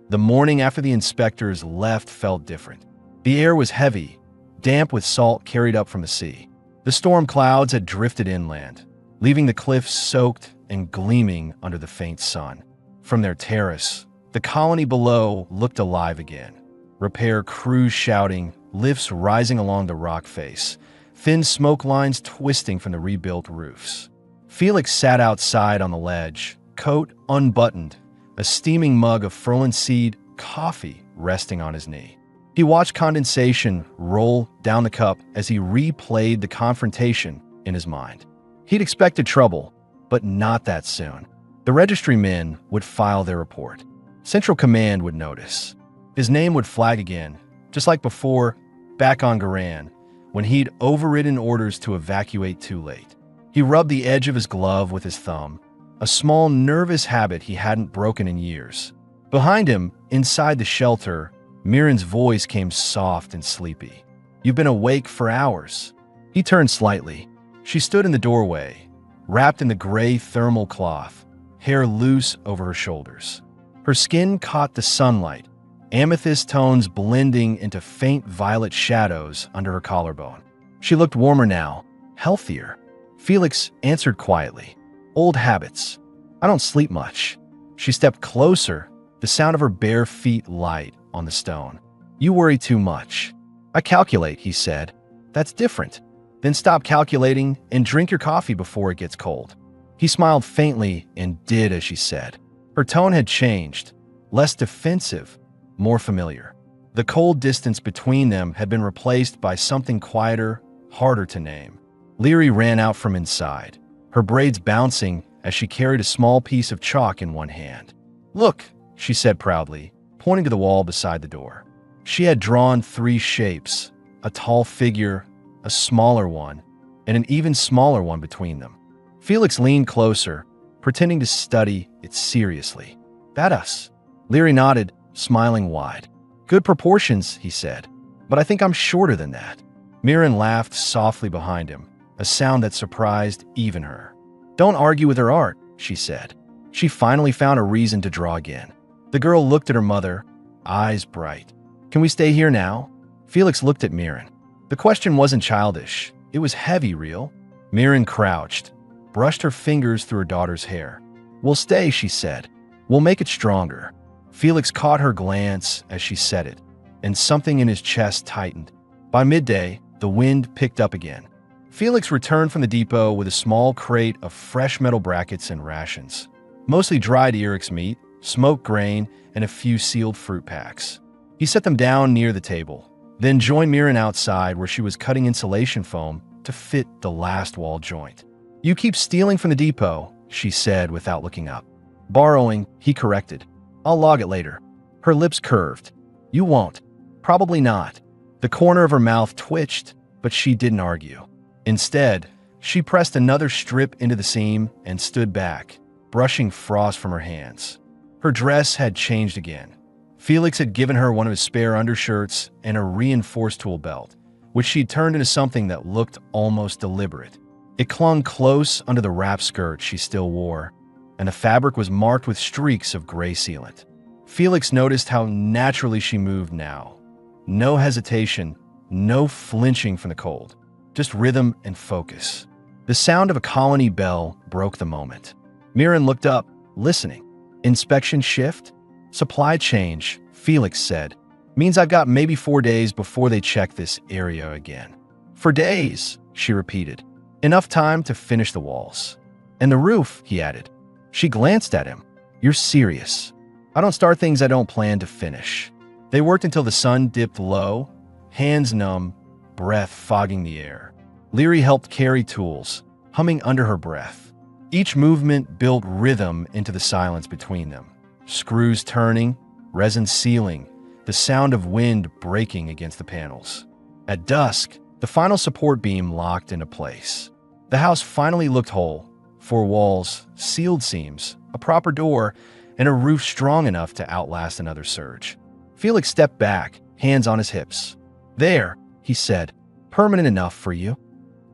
The morning after the inspectors left felt different. The air was heavy, damp with salt carried up from the sea. The storm clouds had drifted inland, leaving the cliffs soaked and gleaming under the faint sun. From their terrace, the colony below looked alive again. Repair crews shouting, lifts rising along the rock face, thin smoke lines twisting from the rebuilt roofs. Felix sat outside on the ledge, coat unbuttoned, a steaming mug of Furlan seed coffee resting on his knee. He watched condensation roll down the cup as he replayed the confrontation in his mind. He'd expected trouble, but not that soon. The registry men would file their report. Central Command would notice. His name would flag again, just like before, back on Garan, when he'd overridden orders to evacuate too late. He rubbed the edge of his glove with his thumb, a small nervous habit he hadn't broken in years. Behind him, inside the shelter, Mirren's voice came soft and sleepy. You've been awake for hours. He turned slightly. She stood in the doorway, wrapped in the gray thermal cloth, hair loose over her shoulders. Her skin caught the sunlight, amethyst tones blending into faint violet shadows under her collarbone. She looked warmer now, healthier. Felix answered quietly. Old habits. I don't sleep much. She stepped closer, the sound of her bare feet light on the stone. You worry too much. I calculate, he said. That's different. Then stop calculating and drink your coffee before it gets cold. He smiled faintly and did as she said. Her tone had changed, less defensive, more familiar. The cold distance between them had been replaced by something quieter, harder to name. Leary ran out from inside, her braids bouncing as she carried a small piece of chalk in one hand. Look, she said proudly, pointing to the wall beside the door. She had drawn 3 shapes, a tall figure, a smaller one, and an even smaller one between them. Felix leaned closer, pretending to study it seriously. That us? Leary nodded, smiling wide. Good proportions, he said, but I think I'm shorter than that. Mirren laughed softly behind him, a sound that surprised even her. Don't argue with her art, she said. She finally found a reason to draw again. The girl looked at her mother, eyes bright. Can we stay here now? Felix looked at Mirren. The question wasn't childish. It was heavy, real. Mirren crouched, brushed her fingers through her daughter's hair. We'll stay, she said. We'll make it stronger. Felix caught her glance as she said it, and something in his chest tightened. By midday, the wind picked up again. Felix returned from the depot with a small crate of fresh metal brackets and rations, mostly dried Eric's meat, smoked grain, and a few sealed fruit packs. He set them down near the table, then joined Mirren outside where she was cutting insulation foam to fit the last wall joint. You keep stealing from the depot, she said without looking up. Borrowing, he corrected. I'll log it later. Her lips curved. You won't. Probably not. The corner of her mouth twitched, but she didn't argue. Instead, she pressed another strip into the seam and stood back, brushing frost from her hands. Her dress had changed again. Felix had given her one of his spare undershirts and a reinforced tool belt, which she'd turned into something that looked almost deliberate. It clung close under the wrap skirt she still wore, and the fabric was marked with streaks of gray sealant. Felix noticed how naturally she moved now. No hesitation, no flinching from the cold, just rhythm and focus. The sound of a colony bell broke the moment. Mirren looked up, listening. Inspection shift? Supply change, Felix said. Means I've got maybe 4 days before they check this area again. 4 days, she repeated. Enough time to finish the walls. And the roof, he added. She glanced at him. You're serious. I don't start things I don't plan to finish. They worked until the sun dipped low, hands numb, breath fogging the air. Leary helped carry tools, humming under her breath. Each movement built rhythm into the silence between them. Screws turning, resin sealing, the sound of wind breaking against the panels. At dusk, the final support beam locked into place. The house finally looked whole. 4 walls, sealed seams, a proper door, and a roof strong enough to outlast another surge. Felix stepped back, hands on his hips. There, he said, permanent enough for you.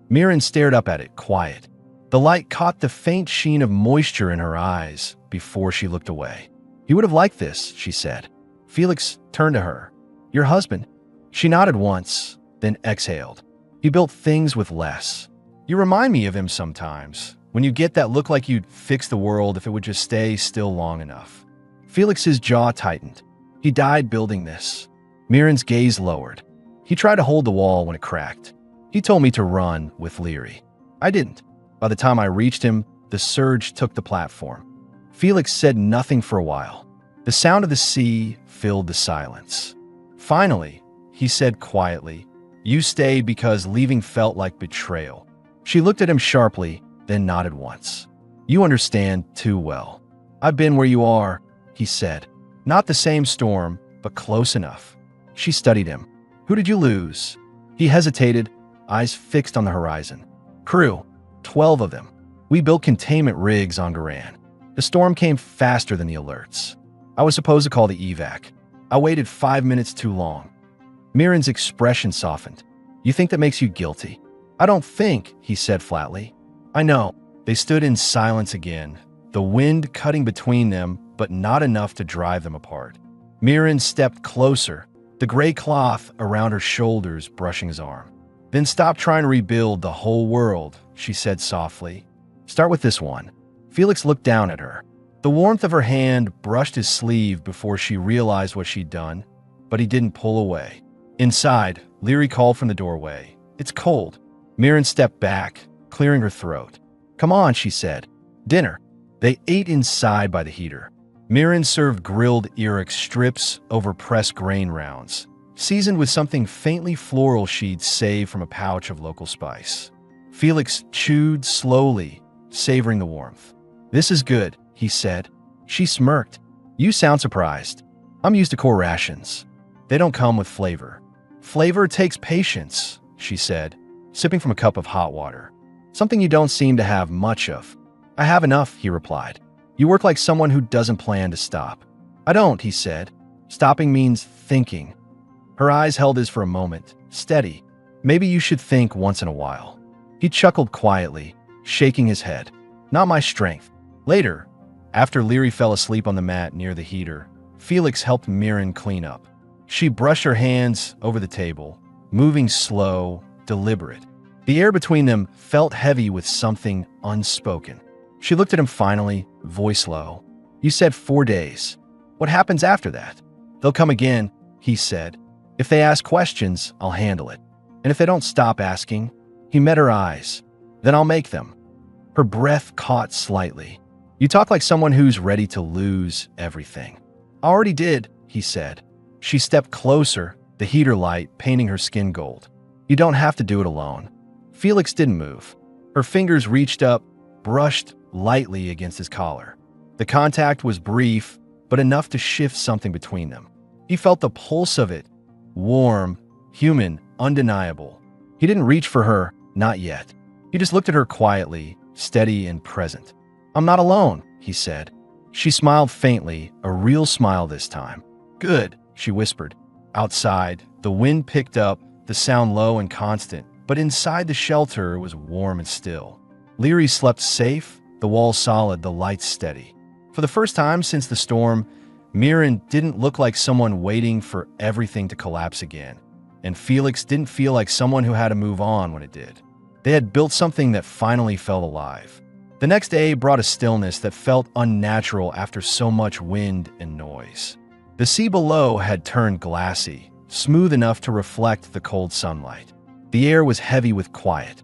Mirren stared up at it, quiet. The light caught the faint sheen of moisture in her eyes before she looked away. You would have liked this, she said. Felix turned to her. Your husband? She nodded once, then exhaled. He built things with less. You remind me of him sometimes, when you get that look like you'd fix the world if it would just stay still long enough. Felix's jaw tightened. He died building this. Mirren's gaze lowered. He tried to hold the wall when it cracked. He told me to run with Leary. I didn't. By the time I reached him, the surge took the platform. Felix said nothing for a while. The sound of the sea filled the silence. Finally, he said quietly, You stayed because leaving felt like betrayal. She looked at him sharply, then nodded once. You understand too well. I've been where you are, he said. Not the same storm, but close enough. She studied him. Who did you lose? He hesitated, eyes fixed on the horizon. Crew, 12 of them. We built containment rigs on Garan. The storm came faster than the alerts. I was supposed to call the evac. I waited 5 minutes too long. Mirren's expression softened. You think that makes you guilty? I don't think, he said flatly. I know. They stood in silence again, the wind cutting between them, but not enough to drive them apart. Mirren stepped closer, the gray cloth around her shoulders brushing his arm. Then stop trying to rebuild the whole world, she said softly. Start with this one. Felix looked down at her. The warmth of her hand brushed his sleeve before she realized what she'd done, but he didn't pull away. Inside, Leary called from the doorway. It's cold. Mirren stepped back, clearing her throat. Come on, she said. Dinner. They ate inside by the heater. Mirren served grilled Erex strips over pressed grain rounds, seasoned with something faintly floral she'd saved from a pouch of local spice. Felix chewed slowly, savoring the warmth. This is good, he said. She smirked. You sound surprised. I'm used to core rations. They don't come with flavor. Flavor takes patience, she said, sipping from a cup of hot water. Something you don't seem to have much of. I have enough, he replied. You work like someone who doesn't plan to stop. I don't, he said. Stopping means thinking. Her eyes held his for a moment, steady. Maybe you should think once in a while. He chuckled quietly, shaking his head. Not my strength. Later, after Leary fell asleep on the mat near the heater, Felix helped Mirren clean up. She brushed her hands over the table, moving slow, deliberate. The air between them felt heavy with something unspoken. She looked at him finally, voice low. You said 4 days. What happens after that? They'll come again, he said. If they ask questions, I'll handle it. And if they don't stop asking, he met her eyes. Then I'll make them. Her breath caught slightly. You talk like someone who's ready to lose everything. I already did, he said. She stepped closer, the heater light painting her skin gold. You don't have to do it alone. Felix didn't move. Her fingers reached up, brushed lightly against his collar. The contact was brief, but enough to shift something between them. He felt the pulse of it. Warm, human, undeniable. He didn't reach for her, not yet. He just looked at her quietly, steady and present. I'm not alone, he said. She smiled faintly, a real smile this time. Good, she whispered. Outside, the wind picked up, the sound low and constant, but inside the shelter it was warm and still. Leary slept safe, the walls solid, the lights steady. For the first time since the storm, Mirren didn't look like someone waiting for everything to collapse again, and Felix didn't feel like someone who had to move on when it did. They had built something that finally felt alive. The next day brought a stillness that felt unnatural after so much wind and noise. The sea below had turned glassy, smooth enough to reflect the cold sunlight. The air was heavy with quiet.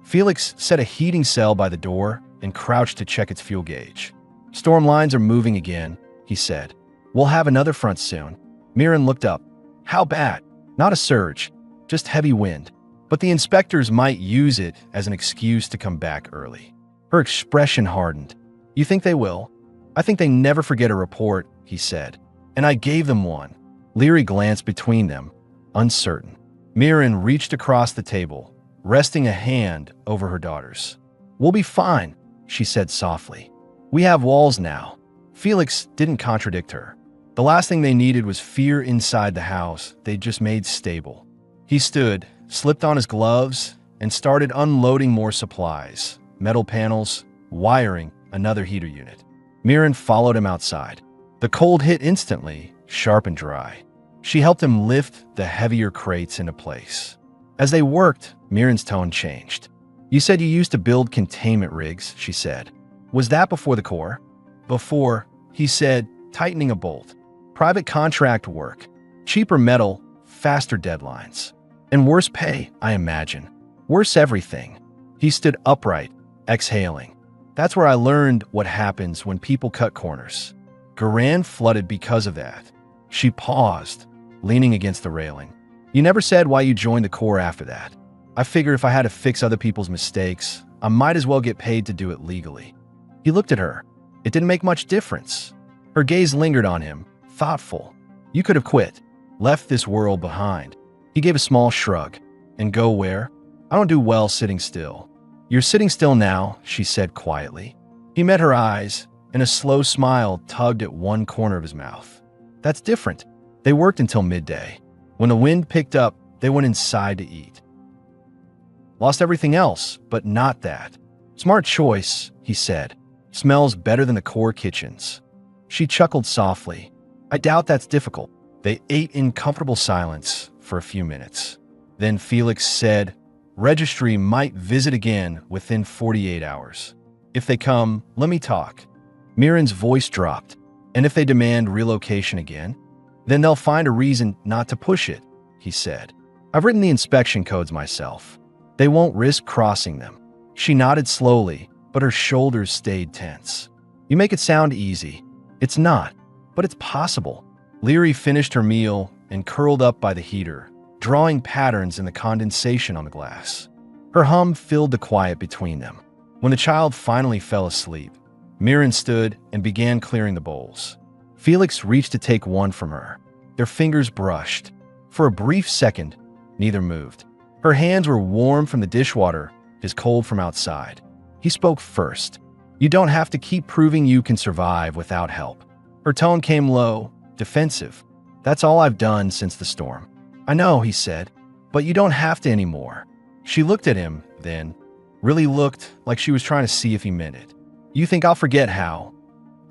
Felix set a heating cell by the door and crouched to check its fuel gauge. Storm lines are moving again, he said. We'll have another front soon. Mirren looked up. How bad? Not a surge, just heavy wind. But the inspectors might use it as an excuse to come back early. Her expression hardened. You think they will? I think they never forget a report, he said. And I gave them one. Leary glanced between them, uncertain. Mirren reached across the table, resting a hand over her daughter's. We'll be fine, she said softly. We have walls now. Felix didn't contradict her. The last thing they needed was fear inside the house they'd just made stable. He stood, slipped on his gloves, and started unloading more supplies, metal panels, wiring, another heater unit. Mirren followed him outside. The cold hit instantly, sharp and dry. She helped him lift the heavier crates into place. As they worked, Mirren's tone changed. You said you used to build containment rigs, she said. Was that before the Corps? Before, he said, tightening a bolt. Private contract work. Cheaper metal, faster deadlines. And worse pay, I imagine. Worse everything. He stood upright, exhaling. That's where I learned what happens when people cut corners. Garan flooded because of that. She paused, leaning against the railing. You never said why you joined the Corps after that. I figured if I had to fix other people's mistakes, I might as well get paid to do it legally. He looked at her. It didn't make much difference. Her gaze lingered on him, thoughtful. You could have quit, left this world behind. He gave a small shrug. And go where? I don't do well sitting still. You're sitting still now, she said quietly. He met her eyes, and a slow smile tugged at one corner of his mouth. That's different. They worked until midday. When the wind picked up, they went inside to eat. Lost everything else, but not that. Smart choice, he said. Smells better than the Corps kitchens. She chuckled softly. I doubt that's difficult. They ate in comfortable silence for a few minutes. Then Felix said, Registry might visit again within 48 hours. If they come, let me talk. Mirren's voice dropped. And if they demand relocation again, then they'll find a reason not to push it, he said. I've written the inspection codes myself. They won't risk crossing them. She nodded slowly, but her shoulders stayed tense. You make it sound easy. It's not, but it's possible. Leary finished her meal and curled up by the heater, drawing patterns in the condensation on the glass. Her hum filled the quiet between them. When the child finally fell asleep, Mirren stood and began clearing the bowls. Felix reached to take one from her. Their fingers brushed. For a brief second, neither moved. Her hands were warm from the dishwater, his cold from outside. He spoke first. You don't have to keep proving you can survive without help. Her tone came low, defensive. That's all I've done since the storm. I know, he said, but you don't have to anymore. She looked at him, then, really looked like she was trying to see if he meant it. You think I'll forget how?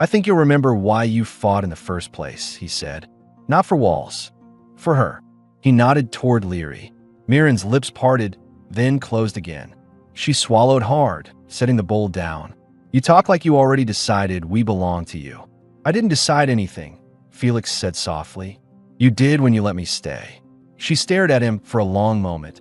I think you'll remember why you fought in the first place, he said. Not for walls. For her. He nodded toward Leary. Mirren's lips parted, then closed again. She swallowed hard, setting the bowl down. You talk like you already decided we belong to you. I didn't decide anything, Felix said softly. You did when you let me stay. She stared at him for a long moment,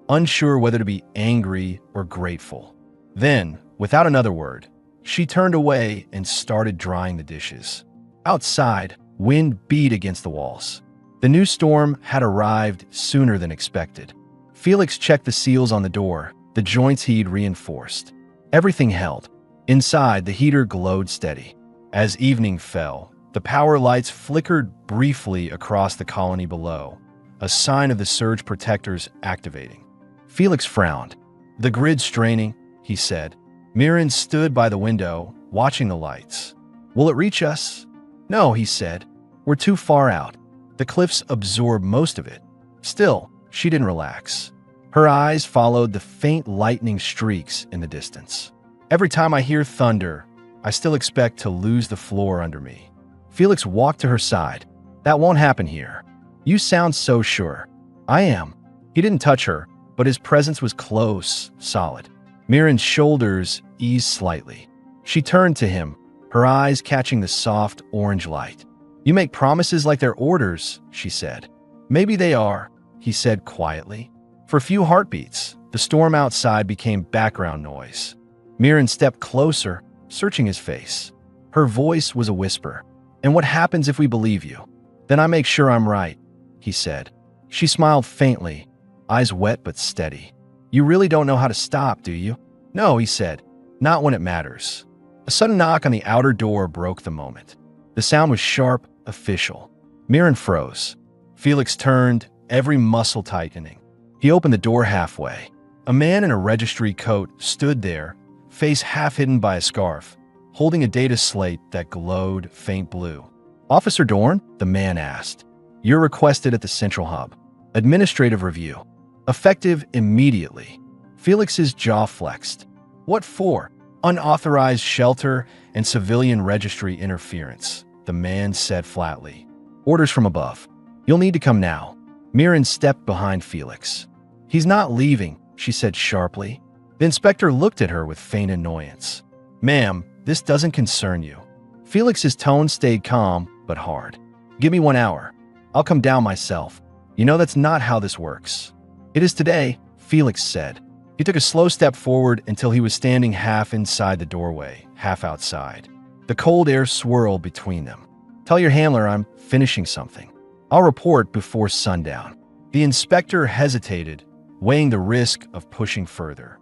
unsure whether to be angry or grateful. Then, without another word, she turned away and started drying the dishes. Outside, wind beat against the walls. The new storm had arrived sooner than expected. Felix checked the seals on the door, the joints he'd reinforced. Everything held. Inside, the heater glowed steady. As evening fell, the power lights flickered briefly across the colony below, a sign of the surge protectors activating. Felix frowned. The grid's straining, he said. Mirren stood by the window, watching the lights. Will it reach us? No, he said. We're too far out. The cliffs absorb most of it. Still, she didn't relax. Her eyes followed the faint lightning streaks in the distance. Every time I hear thunder, I still expect to lose the floor under me. Felix walked to her side. That won't happen here. You sound so sure. I am. He didn't touch her, but his presence was close, solid. Mirren's shoulders eased slightly. She turned to him, her eyes catching the soft orange light. You make promises like they're orders, she said. Maybe they are, he said quietly. For a few heartbeats, the storm outside became background noise. Mirren stepped closer, searching his face. Her voice was a whisper. And what happens if we believe you? Then I make sure I'm right, he said. She smiled faintly, eyes wet but steady. You really don't know how to stop, do you? No, he said. Not when it matters. A sudden knock on the outer door broke the moment. The sound was sharp, official. Mirren froze. Felix turned, every muscle tightening. He opened the door halfway. A man in a registry coat stood there, face half hidden by a scarf, holding a data slate that glowed faint blue. Officer Dorn? The man asked. You're requested at the Central Hub. Administrative review. Effective immediately. Felix's jaw flexed. What for? Unauthorized shelter and civilian registry interference, the man said flatly. Orders from above. You'll need to come now. Mirren stepped behind Felix. He's not leaving, she said sharply. The inspector looked at her with faint annoyance. Ma'am, this doesn't concern you. Felix's tone stayed calm, but hard. Give me 1 hour. I'll come down myself. You know that's not how this works. It is today, Felix said. He took a slow step forward until he was standing half inside the doorway, half outside. The cold air swirled between them. Tell your handler I'm finishing something. I'll report before sundown. The inspector hesitated, weighing the risk of pushing further.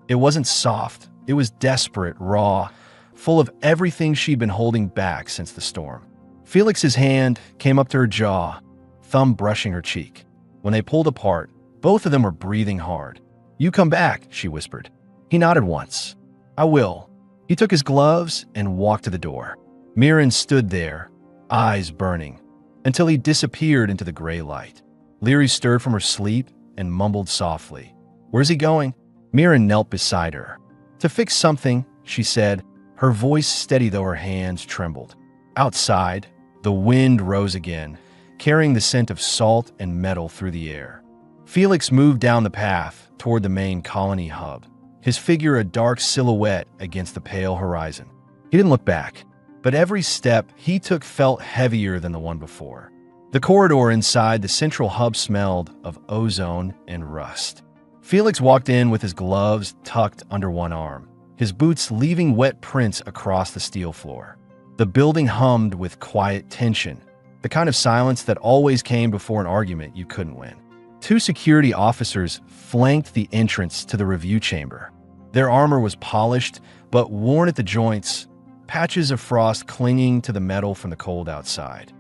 It wasn't soft. It was desperate, raw, full of everything she'd been holding back since the storm. Felix's hand came up to her jaw, thumb brushing her cheek. When they pulled apart, both of them were breathing hard. You come back, she whispered. He nodded once. I will. He took his gloves and walked to the door. Mirren stood there, eyes burning, until he disappeared into the gray light. Leary stirred from her sleep and mumbled softly. Where's he going? Mirren knelt beside her. To fix something, she said, her voice steady though her hands trembled. Outside, the wind rose again, carrying the scent of salt and metal through the air. Felix moved down the path toward the main colony hub, his figure a dark silhouette against the pale horizon. He didn't look back, but every step he took felt heavier than the one before. The corridor inside the central hub smelled of ozone and rust. Felix walked in with his gloves tucked under one arm, his boots leaving wet prints across the steel floor. The building hummed with quiet tension, the kind of silence that always came before an argument you couldn't win. 2 security officers flanked the entrance to the review chamber. Their armor was polished, but worn at the joints, patches of frost clinging to the metal from the cold outside.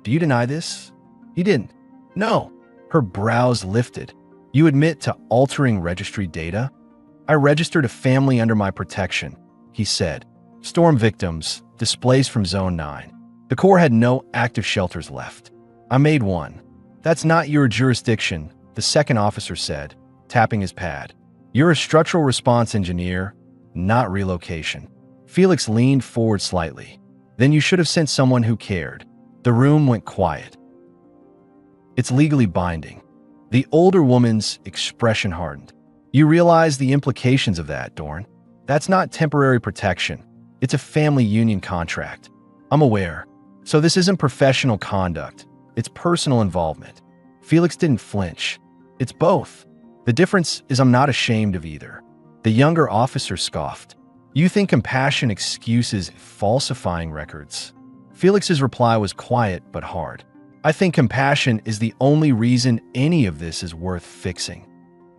Do you deny this? He didn't. No. Her brows lifted. You admit to altering registry data? I registered a family under my protection, he said. Storm victims, displaced from Zone 9. The Corps had no active shelters left. I made one. That's not your jurisdiction, the second officer said, tapping his pad. You're a structural response engineer, not relocation. Felix leaned forward slightly. Then you should have sent someone who cared. The room went quiet. It's legally binding. The older woman's expression hardened. You realize the implications of that, Dorn. That's not temporary protection. It's a family union contract. I'm aware. So this isn't professional conduct. It's personal involvement. Felix didn't flinch. It's both. The difference is I'm not ashamed of either. The younger officer scoffed. You think compassion excuses falsifying records? Felix's reply was quiet but hard. I think compassion is the only reason any of this is worth fixing.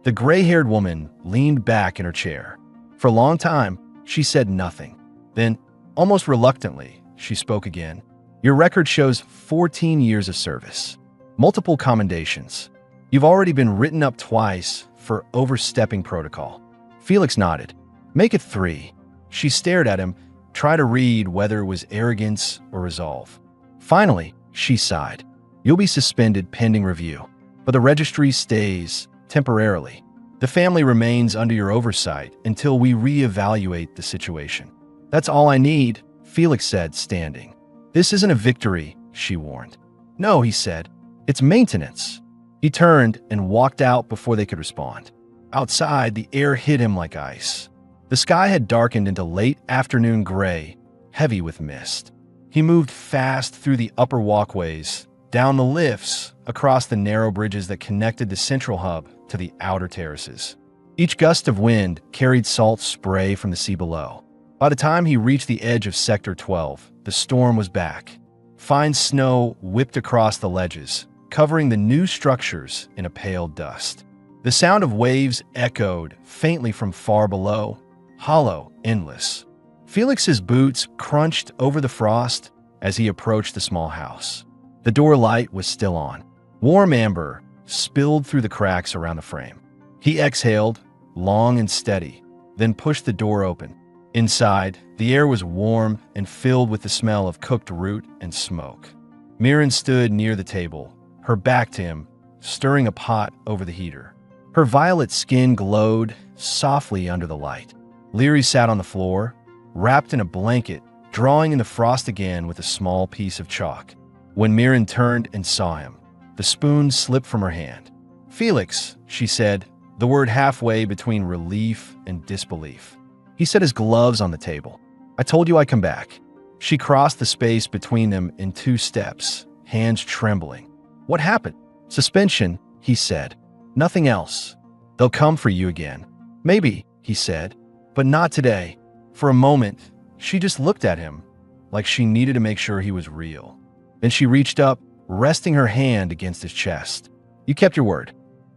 The gray-haired woman leaned back in her chair. For a long time, she said nothing. Then, almost reluctantly, she spoke again. Your record shows 14 years of service. Multiple commendations. You've already been written up twice for overstepping protocol. Felix nodded. Make it 3. She stared at him, trying to read whether it was arrogance or resolve. Finally, she sighed. You'll be suspended pending review, but the registry stays temporarily. The family remains under your oversight until we reevaluate the situation. That's all I need, Felix said, standing. This isn't a victory, she warned. No, he said. It's maintenance. He turned and walked out before they could respond. Outside, the air hit him like ice. The sky had darkened into late afternoon gray, heavy with mist. He moved fast through the upper walkways, down the lifts, across the narrow bridges that connected the central hub to the outer terraces. Each gust of wind carried salt spray from the sea below. By the time he reached the edge of Sector 12, the storm was back. Fine snow whipped across the ledges, covering the new structures in a pale dust. The sound of waves echoed faintly from far below, hollow, endless. Felix's boots crunched over the frost as he approached the small house. The door light was still on. Warm amber spilled through the cracks around the frame. He exhaled, long and steady, then pushed the door open. Inside, the air was warm and filled with the smell of cooked root and smoke. Mirren stood near the table, her back to him, stirring a pot over the heater. Her violet skin glowed softly under the light. Leary sat on the floor, wrapped in a blanket, drawing in the frost again with a small piece of chalk. When Mirren turned and saw him, the spoon slipped from her hand. Felix, she said, the word halfway between relief and disbelief. He set his gloves on the table. I told you I'd come back. She crossed the space between them in 2 steps, hands trembling. What happened? Suspension, he said. Nothing else. They'll come for you again. Maybe, he said, but not today. For a moment, she just looked at him, like she needed to make sure he was real. Then she reached up, resting her hand against his chest. You kept your word.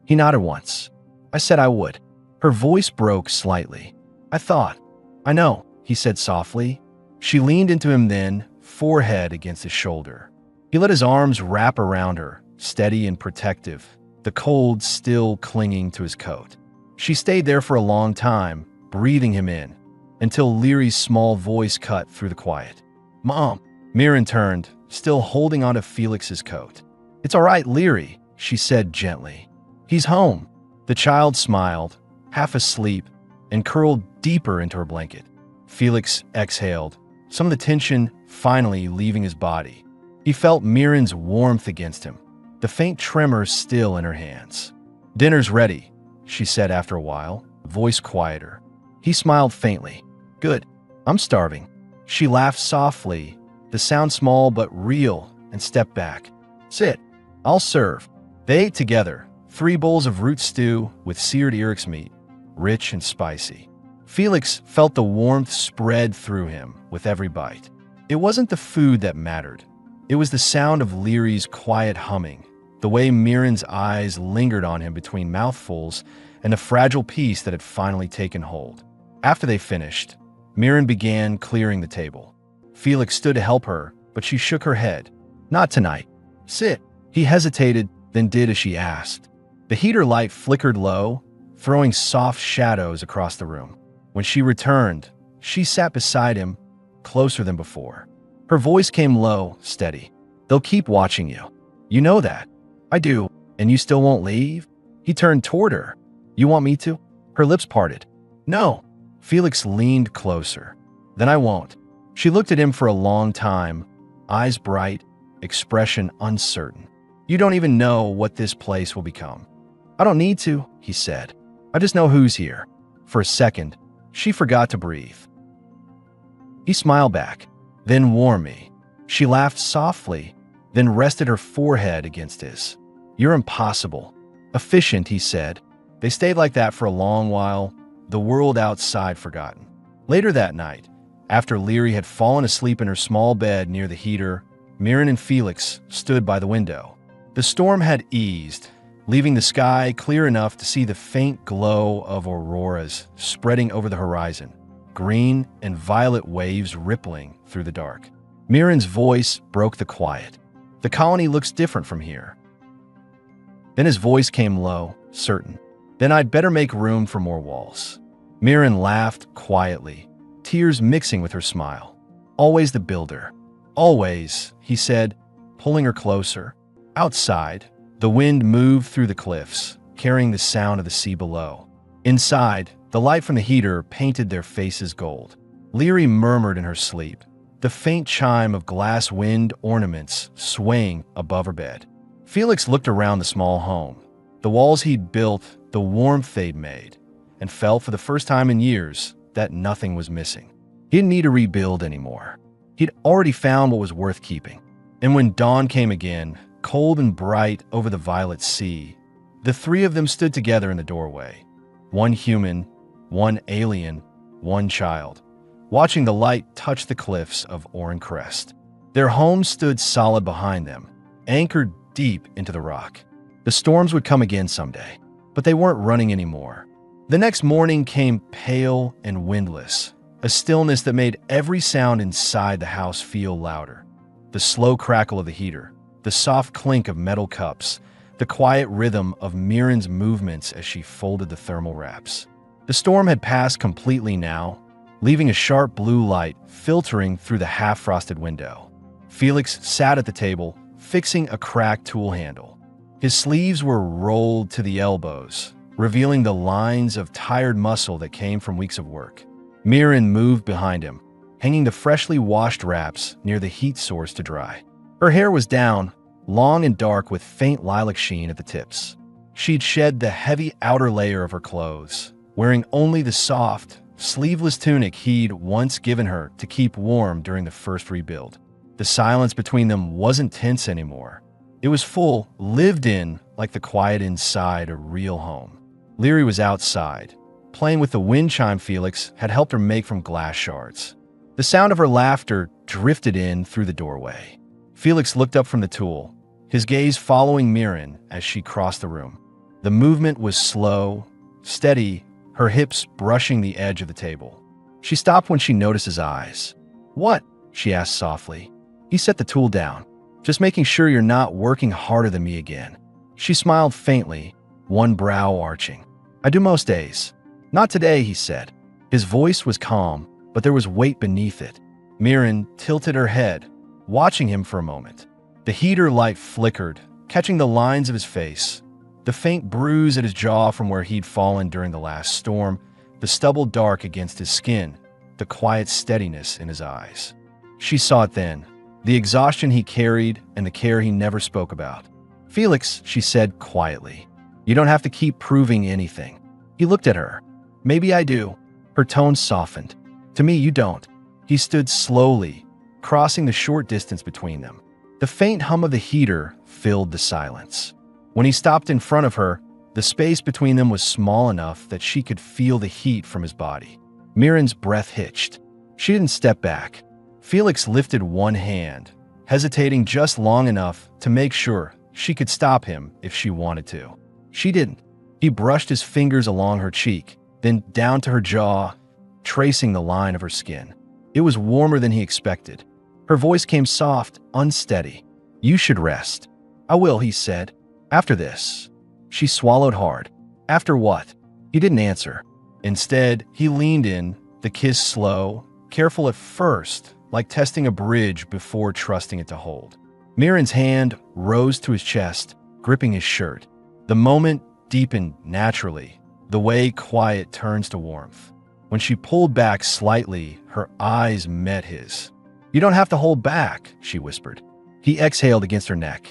He nodded once. I said I would. Her voice broke slightly. I know, he said softly. She leaned into him then, forehead against his shoulder. He let his arms wrap around her, steady and protective, the cold still clinging to his coat. She stayed there for a long time, breathing him in, until Leary's small voice cut through the quiet. Mom. Mirren turned, still holding onto Felix's coat. It's all right, Leary, she said gently. He's home. The child smiled, half asleep, and curled deeper into her blanket. Felix exhaled, some of the tension finally leaving his body. He felt Mirren's warmth against him, the faint tremor still in her hands. Dinner's ready, she said after a while, voice quieter. He smiled faintly. Good. I'm starving. She laughed softly, the sound small but real, and stepped back. Sit. I'll serve. They ate together, 3 bowls of root stew with seared earix meat, rich and spicy. Felix felt the warmth spread through him with every bite. It wasn't the food that mattered. It was the sound of Leary's quiet humming, the way Mirren's eyes lingered on him between mouthfuls, and the fragile peace that had finally taken hold. After they finished, Mirren began clearing the table. Felix stood to help her, but she shook her head. Not tonight. Sit. He hesitated, then did as she asked. The heater light flickered low, throwing soft shadows across the room. When she returned, she sat beside him, closer than before. Her voice came low, steady. They'll keep watching you. You know that. I do. And you still won't leave? He turned toward her. You want me to? Her lips parted. No. Felix leaned closer. Then I won't. She looked at him for a long time, eyes bright, expression uncertain. You don't even know what this place will become. I don't need to, he said. I just know who's here. For a second, she forgot to breathe. He smiled back, then warmed me. She laughed softly, then rested her forehead against his. You're impossible. Efficient, he said. They stayed like that for a long while, the world outside forgotten. Later that night, after Leary had fallen asleep in her small bed near the heater, Mirren and Felix stood by the window. The storm had eased, leaving the sky clear enough to see the faint glow of auroras spreading over the horizon, green and violet waves rippling through the dark. Mirren's voice broke the quiet. The colony looks different from here. Then his voice came low, certain. Then I'd better make room for more walls. Mirren laughed quietly, tears mixing with her smile. Always the builder. Always, he said, pulling her closer. Outside, the wind moved through the cliffs, carrying the sound of the sea below. Inside, the light from the heater painted their faces gold. Leary murmured in her sleep, the faint chime of glass wind ornaments swaying above her bed. Felix looked around the small home, the walls he'd built, the warmth they'd made, and felt for the first time in years that nothing was missing. He didn't need to rebuild anymore. He'd already found what was worth keeping. And when dawn came again, cold and bright over the violet sea, the three of them stood together in the doorway. One human, one alien, one child, watching the light touch the cliffs of Orin Crest. Their home stood solid behind them, anchored deep into the rock. The storms would come again someday, but they weren't running anymore. The next morning came pale and windless, a stillness that made every sound inside the house feel louder. The slow crackle of the heater, the soft clink of metal cups, the quiet rhythm of Mirren's movements as she folded the thermal wraps. The storm had passed completely now, leaving a sharp blue light filtering through the half-frosted window. Felix sat at the table, fixing a cracked tool handle. His sleeves were rolled to the elbows, revealing the lines of tired muscle that came from weeks of work. Mirren moved behind him, hanging the freshly washed wraps near the heat source to dry. Her hair was down, long and dark with faint lilac sheen at the tips. She'd shed the heavy outer layer of her clothes, wearing only the soft, sleeveless tunic he'd once given her to keep warm during the first rebuild. The silence between them wasn't tense anymore. It was full, lived in, like the quiet inside a real home. Leary was outside, playing with the wind chime Felix had helped her make from glass shards. The sound of her laughter drifted in through the doorway. Felix looked up from the tool, his gaze following Mirren as she crossed the room. The movement was slow, steady, her hips brushing the edge of the table. She stopped when she noticed his eyes. "What?" she asked softly. He set the tool down. "Just making sure you're not working harder than me again." She smiled faintly, one brow arching. "I do most days." "Not today," he said. His voice was calm, but there was weight beneath it. Mirren tilted her head, watching him for a moment. The heater light flickered, catching the lines of his face, the faint bruise at his jaw from where he'd fallen during the last storm, the stubble dark against his skin, the quiet steadiness in his eyes. She saw it then, the exhaustion he carried and the care he never spoke about. "Felix," she said quietly, "you don't have to keep proving anything." He looked at her. "Maybe I do." Her tone softened. "To me, you don't." He stood slowly, crossing the short distance between them. The faint hum of the heater filled the silence. When he stopped in front of her, the space between them was small enough that she could feel the heat from his body. Mirren's breath hitched. She didn't step back. Felix lifted one hand, hesitating just long enough to make sure she could stop him if she wanted to. She didn't. He brushed his fingers along her cheek, then down to her jaw, tracing the line of her skin. It was warmer than he expected. Her voice came soft, unsteady. "You should rest." "I will," he said. "After this." She swallowed hard. "After what?" He didn't answer. Instead, he leaned in, the kiss slow, careful at first, like testing a bridge before trusting it to hold. Mirren's hand rose to his chest, gripping his shirt. The moment deepened naturally, the way quiet turns to warmth. When she pulled back slightly, her eyes met his. "You don't have to hold back," she whispered. He exhaled against her neck.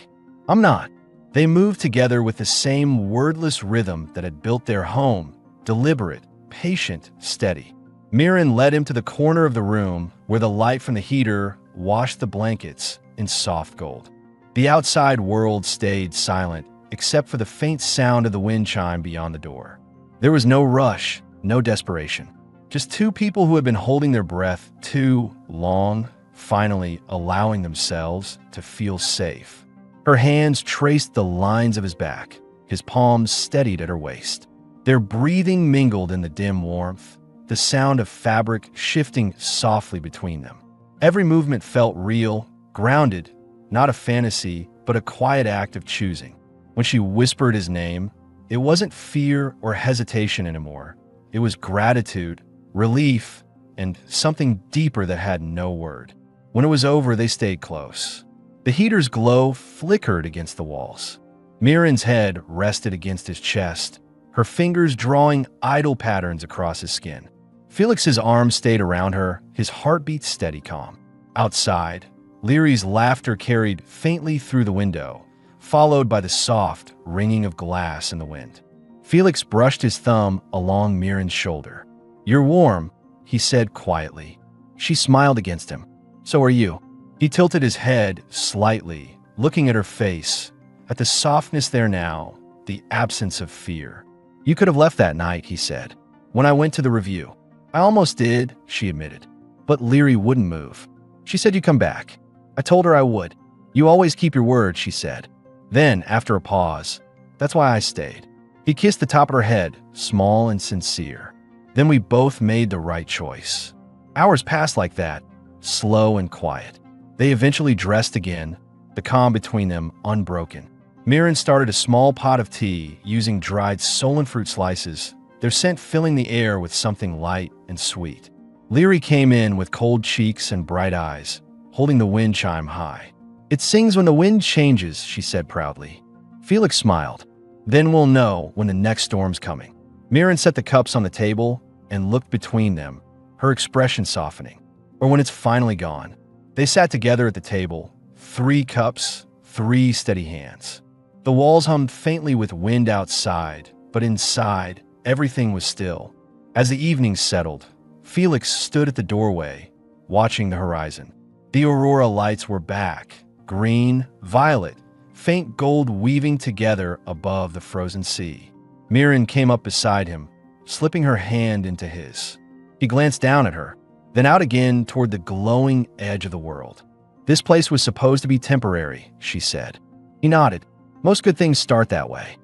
"I'm not." They moved together with the same wordless rhythm that had built their home, deliberate, patient, steady. Mirren led him to the corner of the room where the light from the heater washed the blankets in soft gold. The outside world stayed silent, except for the faint sound of the wind chime beyond the door. There was no rush, no desperation. Just two people who had been holding their breath too long, finally allowing themselves to feel safe. Her hands traced the lines of his back, his palms steadied at her waist. Their breathing mingled in the dim warmth, the sound of fabric shifting softly between them. Every movement felt real, grounded, not a fantasy, but a quiet act of choosing. When she whispered his name, it wasn't fear or hesitation anymore. It was gratitude, relief, and something deeper that had no word. When it was over, they stayed close. The heater's glow flickered against the walls. Mirren's head rested against his chest, her fingers drawing idle patterns across his skin. Felix's arms stayed around her, his heartbeat steady calm. Outside, Leary's laughter carried faintly through the window, followed by the soft ringing of glass in the wind. Felix brushed his thumb along Mirren's shoulder. "You're warm," he said quietly. She smiled against him. "So are you." He tilted his head slightly, looking at her face, at the softness there now, the absence of fear. "You could have left that night," he said. "When I went to the review." "I almost did," she admitted. But Leary wouldn't move. "She said you'd come back. I told her I would." "You always keep your word," she said. Then, after a pause, "That's why I stayed." He kissed the top of her head, small and sincere. "Then we both made the right choice." Hours passed like that, slow and quiet. They eventually dressed again, the calm between them unbroken. Mirren started a small pot of tea using dried Solon fruit slices, their scent filling the air with something light and sweet. Leary came in with cold cheeks and bright eyes, holding the wind chime high. "It sings when the wind changes," she said proudly. Felix smiled. "Then we'll know when the next storm's coming." Mirren set the cups on the table and looked between them, her expression softening. "Or when it's finally gone." They sat together at the table, 3 cups, 3 steady hands. The walls hummed faintly with wind outside, but inside, everything was still. As the evening settled, Felix stood at the doorway, watching the horizon. The aurora lights were back, green, violet, faint gold weaving together above the frozen sea. Mirren came up beside him, slipping her hand into his. He glanced down at her, then out again toward the glowing edge of the world. "This place was supposed to be temporary," she said. He nodded. "Most good things start that way."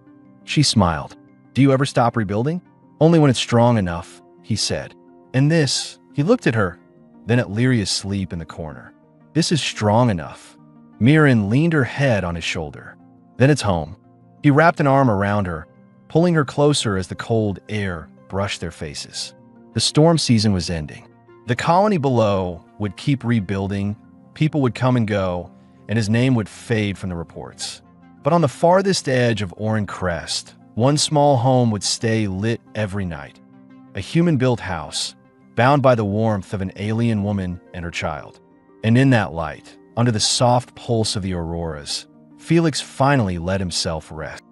She smiled. "Do you ever stop rebuilding?" "Only when it's strong enough," he said. "And this," he looked at her, then at Leary asleep in the corner. "This is strong enough." Mirren leaned her head on his shoulder. "Then it's home." He wrapped an arm around her, pulling her closer as the cold air brushed their faces. The storm season was ending. The colony below would keep rebuilding, people would come and go, and his name would fade from the reports. But on the farthest edge of Orin Crest, one small home would stay lit every night. A human-built house, bound by the warmth of an alien woman and her child. And in that light, under the soft pulse of the auroras, Felix finally let himself rest.